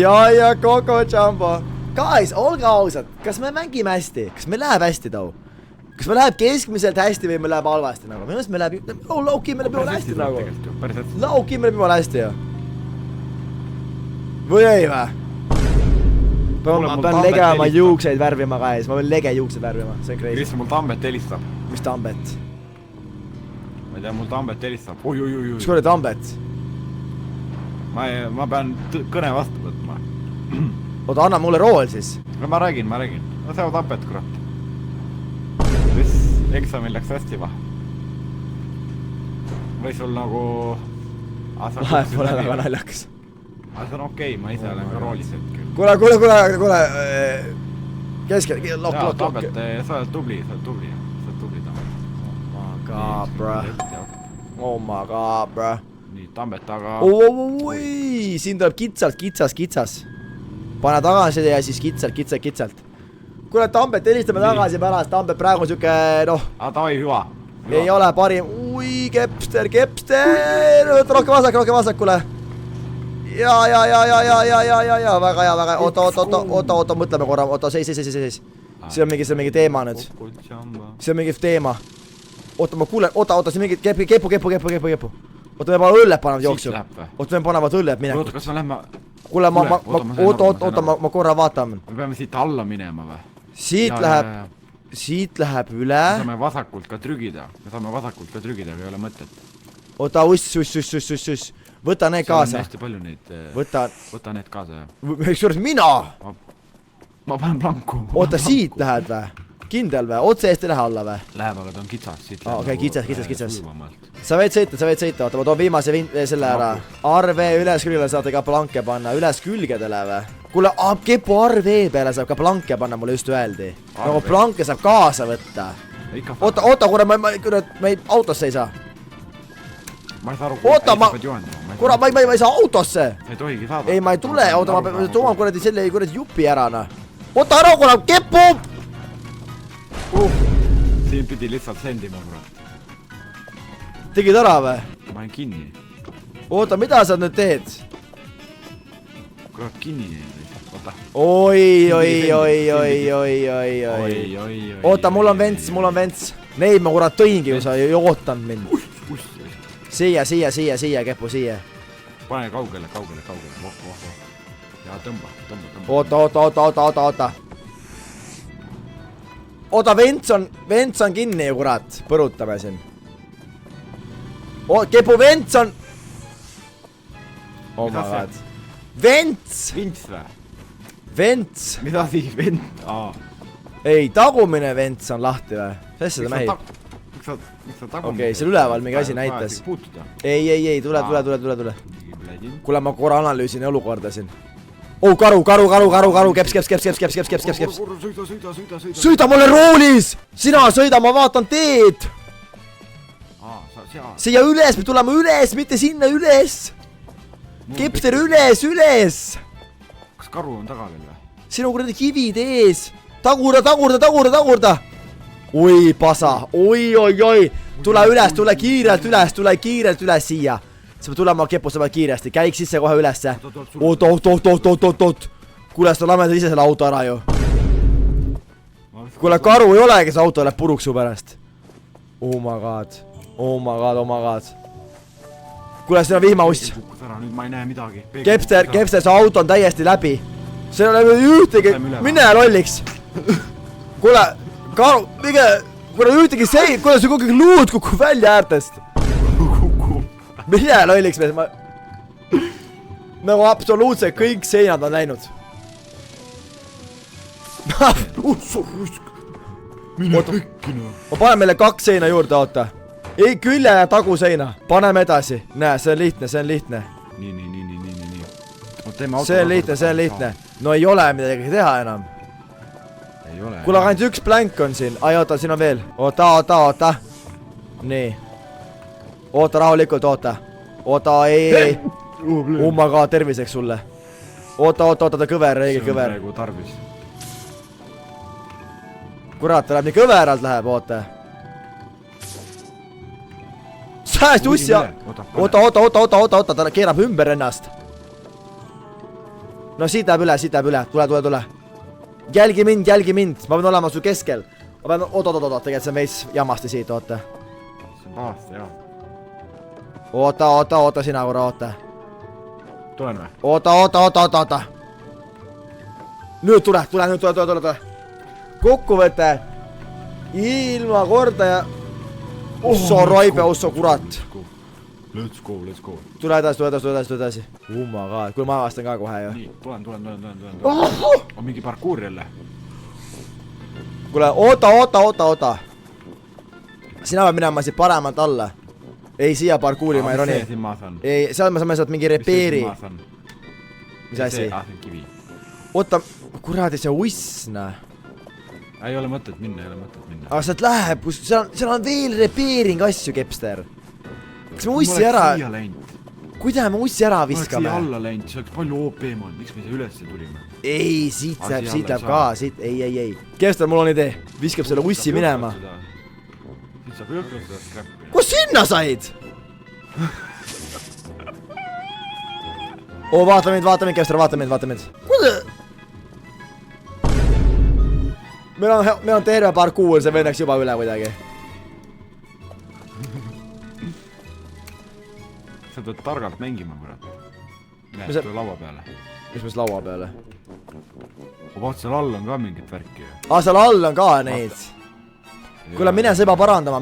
Coco Jumbo. Guys, olge ausad, kas me mängime hästi? Kas me läheb hästi tau? Kas me läheb keskmiselt hästi või me läheb halvasti nagu? Minu arust me läheb... Lauki me läheb juba hästi nagu. Lauki me läheb juba hästi ju. Või ei või? Ma pean legema juukseid värvima ka ees. Ma pean lege juukseid värvima. See on crazy. Kris, mul Tambet helistab. Mis Tambet? Ma ei tea, mul Tambet helistab. Oi. Mis korda Tambet? Ma pean kõne vastu võtma. Oota, anna mulle rool siis. Ma räägin. No see on Tambet, kurat. Eksamil läks hästi va? Või sul nagu... Vahev pole väga naljakas. See on okei, ma ise olen ka roolis hetkel. Kuule. Keskel, lokk. Tambet, sa oled tubli. Oh my god, bro. Nii, Tambet, aga... Oi, siin tuleb kitsas. Pane tagasi ja siis kitsalt. Kuule, Tambet, helistame tagasi pärast. Tambet praegu on siuke, noh... Davai, hüva. Ei ole parim. Ui, Kepster. Rohke vasakule. Ja. Väga hea. Oota, mõtleme korra. Oota, seis. See on mingi teema nüüd. See on mingi teema. Oota, ma kuulen. Oota, see on mingi kepu. Oota, me panevad õlled panevad jooksu. Oota, me panevad õlled minema. Oota, kas me lähme... Kuule, ma korra vaatan. Me peame siit alla minema või? Siit läheb üle. Me saame vasakult ka trügida, ei ole mõtet. Oota, uss. Võta need kaasa. Hästi palju neid. Võta need kaasa, jah. Üks juures mina. Ma panen blanku. Oota, siit lähed või? Kindel või? Otse eest ei lähe alla või? Läheb, aga ta on kitsas. Okei, kitsas. Sa võid sõita. Oota, ma toon viimase selle ära. Arve üles külgedele saate ka planke panna. Üles külgedele või? Kuule, kepu arve peale saab ka planke panna, mulle just öeldi. Nagu planke saab kaasa võtta. Oota, kurat, ma autosse ei saa. Ma ei saa aru, kurat, ma ei saa autosse. Sa ei tohigi saada. Ei, ma ei tule. Oota, ma pean tooma kuradi selle jupi ära, noh. Oota ära, kurat, kepu! Siin pidi lihtsalt sendima, kurat. Tegid ära või? Ma olen kinni. Oota, mida sa nüüd teed? Kurat, kinni jäid. Oota. Oi. Oota, mul on vents. Neid ma kurat tõingi, kui sa ei ootanud mind. Siia, kepu, siia. Pane kaugele. ja tõmba. Oota. Oota, vents on kinni ju, kurat. Põrutame siin. Kepu, vents on... Oh my god. Vents! Vints või? Vents! Mida siis vent? Ei, tagumine vents on lahti või? Sest seda mähib. Miks sa tagumine? Okei, seal üleval mingi asi näitas. Ei, tule. Kuule, ma korra analüüsin olukorda siin. Karu, keps. Sõida mulle roolis! Sina sõida, ma vaatan teed! Siia üles, me tuleme üles, mitte sinna üles! Kepster üles! Kas karu on taga veel või? Sinu kuradi kivid ees! Tagurda! Oi, pasa! Oi! Tule üles, tule kiirelt üles siia! Sa pead tulema, Kepu, sa pead kiiresti, käik sisse kohe ülesse. Oot. Kuule, sa lameda ise selle auto ära ju. Kuule, karu ei olegi, see auto läheb puruks su pärast. Oh my god. Kuule, siin on vihmauss. Nüüd ma ei näe midagi. Kepster, see auto on täiesti läbi. See on ühtegi, mine lolliks. Kuule, karu, kuule ühtegi kuule, see kogu luud kukub välja äärtest. Mine lolliks mees, nagu absoluutselt kõik seinad on läinud. Mine kõkkina. Ma panen meile 2 seina juurde, oota. Ei, külje ja tagu seina. Paneme edasi. Näe, see on lihtne. Nii. See on lihtne. No ei ole midagi teha enam. Ei ole. Kuule, ainult üks plank on siin. Ai, oota, siin on veel. Oota. Nii. Oota rahulikult, oota, ei. Ummaga terviseks sulle. Oota, ta kõver, õige kõver. See on praegu tarvis. Kurat, ta läheb nii kõveralt läheb, oota. Sääst ussi ja... Oota, ta keerab ümber ennast. No siit läheb üle, tule. Jälgi mind, ma pean olema su keskel. Ma pean, oota, tegelikult see on veits jamasti siit, oota. See on pahasti, jah. Oota, sina korra, oota. Tulen või? Oota. Nüüd tule. Kokkuvõte. Ilma kordaja. Osso raibe, osso kurat. Let's go. Tule edasi. Ummaga, kuule ma avastan ka kohe ju. Nii, tulen. On mingi parkuur jälle. Kuule, oota. Sina pead minema siit paremalt alla. Ei, siia parkuuri ma ei roni. Ei, seal me saame sealt mingi repeeri. Mis asi? Oota, kuradi see ussna. Ei ole mõtet minna. Aga sealt läheb, seal on veel repeering asju, Kepster. Kas me ussi ära... Kuidas me ussi ära viskame? Ma oleks siia alla läinud, see oleks palju OP moon. Miks me siia üles tulime? Ei, siit läheb ka, siit, ei. Kepster, mul on idee. Viskab selle ussi minema. Siit saab jõkla seda scrappi. Kus sinna said? Vaata mind, Kepster, vaata mind. Meil on terve parkuur, see võnnaks juba üle kuidagi. Sa pead targalt mängima, kurat. Näe, tule laua peale. Mis mõttes laua peale? Vaat seal all on ka mingit värki. Seal all on ka neid. Kuule, mine sa juba parandama.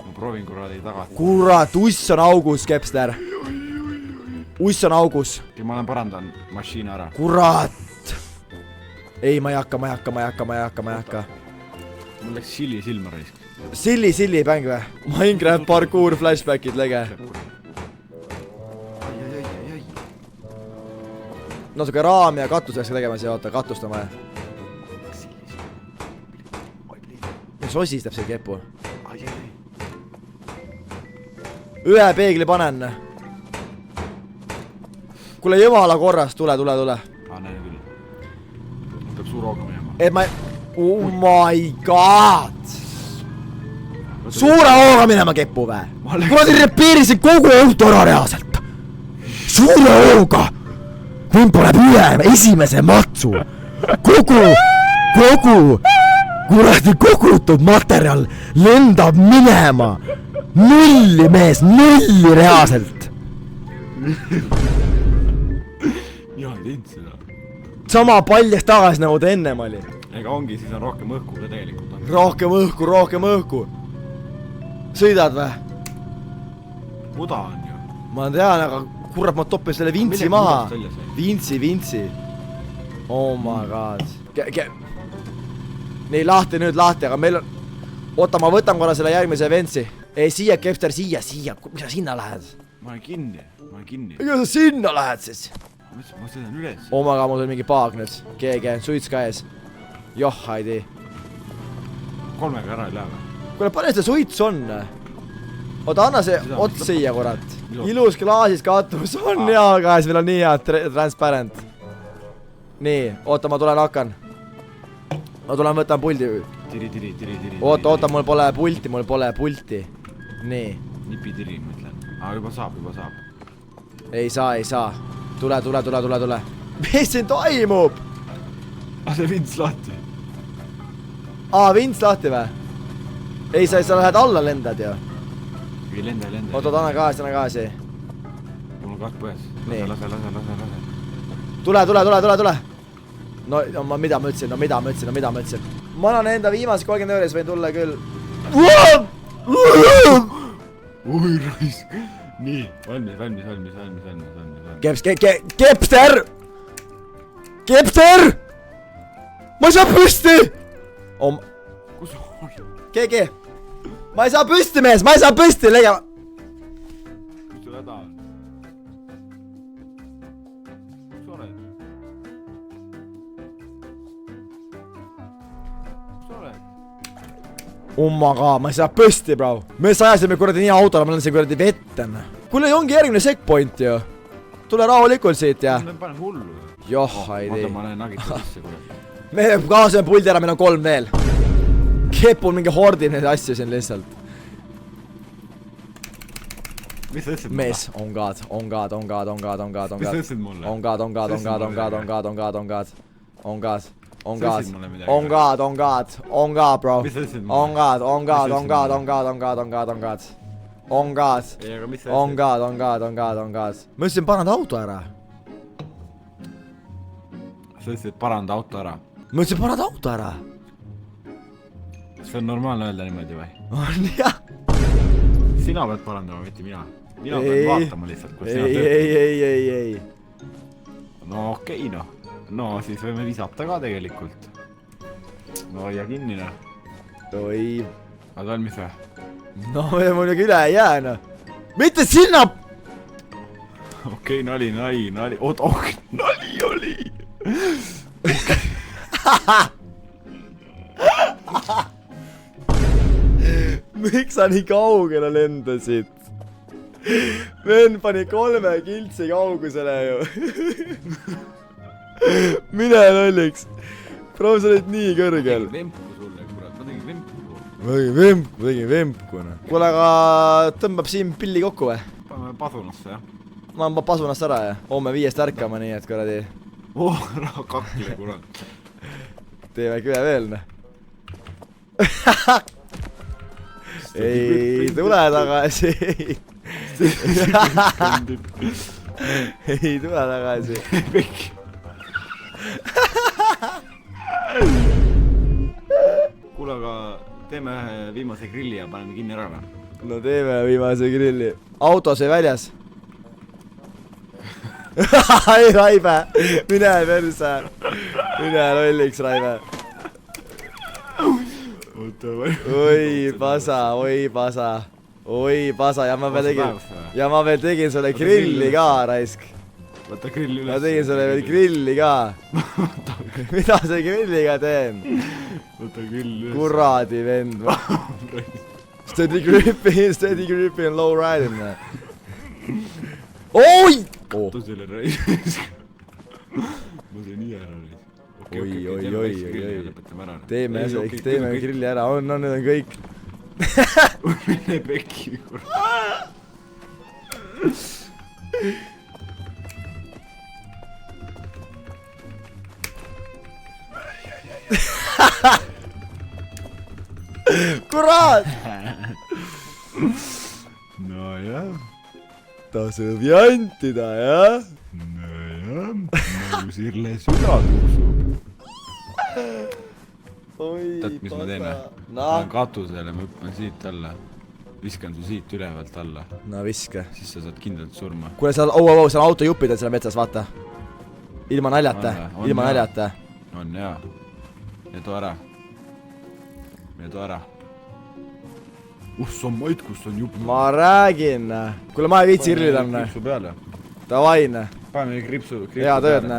Ma proovin kuradi tagasi. Kurat, uss on augus, Kepster. Uss on augus. Ma olen parandan mašiini ära. Kurat. Ei, ma ei hakka. Mul läks silli silma raisk. Silli bäng või? Minecraft parkour flashbackid lege. Natuke raami ja katus läks tegema siia, oota, katust on vaja. Mis osistab see Kepu? Ühe peegli panen. Kuule, jumala korras, tule. Näe küll. Peab suur hooga minema. Et ma... Oh my god! Suure hooga minema, Kepu vä? Kuradi repeerisin kogu auto ära reaalselt. Suure hooga! Mind pole üle esimese matsu. Kogu kuradi kogutud materjal lendab minema. Nulli, mees, nulli reaalselt. vints seda. sama paljas tagasi nagu ta ennem oli. ega ongi, siis on rohkem õhku ka tegelikult. rohkem õhku. sõidad või? muda on ju. ma tean, aga kurat, ma toppin selle vintsi maha. Vintsi. Oh my god. nii, lahti, aga meil on... oota, ma võtan korra selle järgmise ventsi. ei, siia, Kepster, siia. Mis sa sinna lähed? ma olen kinni. ega sa sinna lähed siis? ma sõidan üles. Oh my god, mul tuli mingi paag nüüd. keegi, suits ka ees. Joh, ei tea. 3-ga ära ei lähe või? kuule, pane see suits on. oota, anna see ots siia, kurat. ilus klaasis katus on hea, guys, meil on nii hea transparent. nii, oota, ma tulen hakkan. ma tulen, võtan puldi. Tiri. oota, mul pole pulti. nii. Nipitiri, ma ütlen. juba saab. ei saa. tule. mis siin toimub? see vints lahti. Vints lahti või? ei, sa lähed alla lendad ju. ei lenda. oota, anna gaasi. mul on katk pões. lase. tule. no mida ma ütlesin? ma annan enda viimase 30 euros, võin tulla küll. oi raisk. nii, valmis. Kepster! ma ei saa püsti! kus sa oled? Keegi! ma ei saa püsti, mees, legema! kus sul häda on? kus sa oled? Oh my god, ma ei saa püsti, bro. me sajasime kuradi nii autole, ma olen see kuradi vette. kuule, ongi järgmine checkpoint ju. tule rahulikult siit ja. ma panen hullu. Joh, ei tea. ma lähen nagita sisse, kuule. me kaasame puldi ära, meil on 3 veel. Kepul mingi hordi neid asju siin lihtsalt. mis sa ütlesid? mees, on god. mis sa ütlesid mulle? on god, bro. mis sa ütlesid mulle? on god. ei, aga mis sa ütlesid? ma ütlesin, paranda auto ära. sa ütlesid, paranda auto ära. ma ütlesin, paranda auto ära. see on normaalne öelda niimoodi või? on jah. sina pead parandama, mitte mina. mina pean vaatama lihtsalt, kus sina ei. no okei, noh. no siis võime visata ka tegelikult. no ja kinni, noh. oi. oled valmis või? no muidugi üle ei jää, noh. mitte sinna. okei, nali. oot, nali oli. miks sa nii kaugele lendasid? vend pani 3 kiltsi kaugusele ju. mine lolliks. Bro, sa olid nii kõrgel. vempu sulle, kurat, ma tegin vempu. ma tegin vempu, noh. kuule, aga tõmbab siin pilli kokku või? paneme pasunasse, jah. ma olen pasunast ära ja homme 5 ärkama, nii et kuradi. raha kakle, kurat. teeme äkki ühe veel, noh. ei tule tagasi. ei tule tagasi. kuule, aga teeme ühe viimase grilli ja paneme kinni ära või? no teeme viimase grilli. autos või väljas? ei, Raive, mine perse. mine lolliks, Raive. oi pasa ja ma veel tegin sulle grilli ka, raisk. võta grill üles. ma tegin sulle veel grilli ka. mida sa grilliga teen? võta grill üles. kuradi vend. steady gripping, low riding. oi! kattusele raisk. ma sain nii ära raisk. oi. teeme grilli ära, on, need on kõik. mine pekki, kurat. kurat! nojah. tasub jantida, jah? nojah. Sirle süda tuksub. oi Tead, mis ma teen või? Ma noh, lähen katusele, ma hüppan siit alla. Viskan su siit ülevalt alla. no viska. Siis sa saad kindlalt surma. kuule seal, seal on autojupid on seal metsas, vaata. Ilma naljata, ilma naljata. On jaa. Ja too ära. Ja too ära. Sa maid, kus on jupp. ma räägin. kuule, ma ei viitsi irlida. Kripsu peale. Davai, Paneme kripsu hea tööd,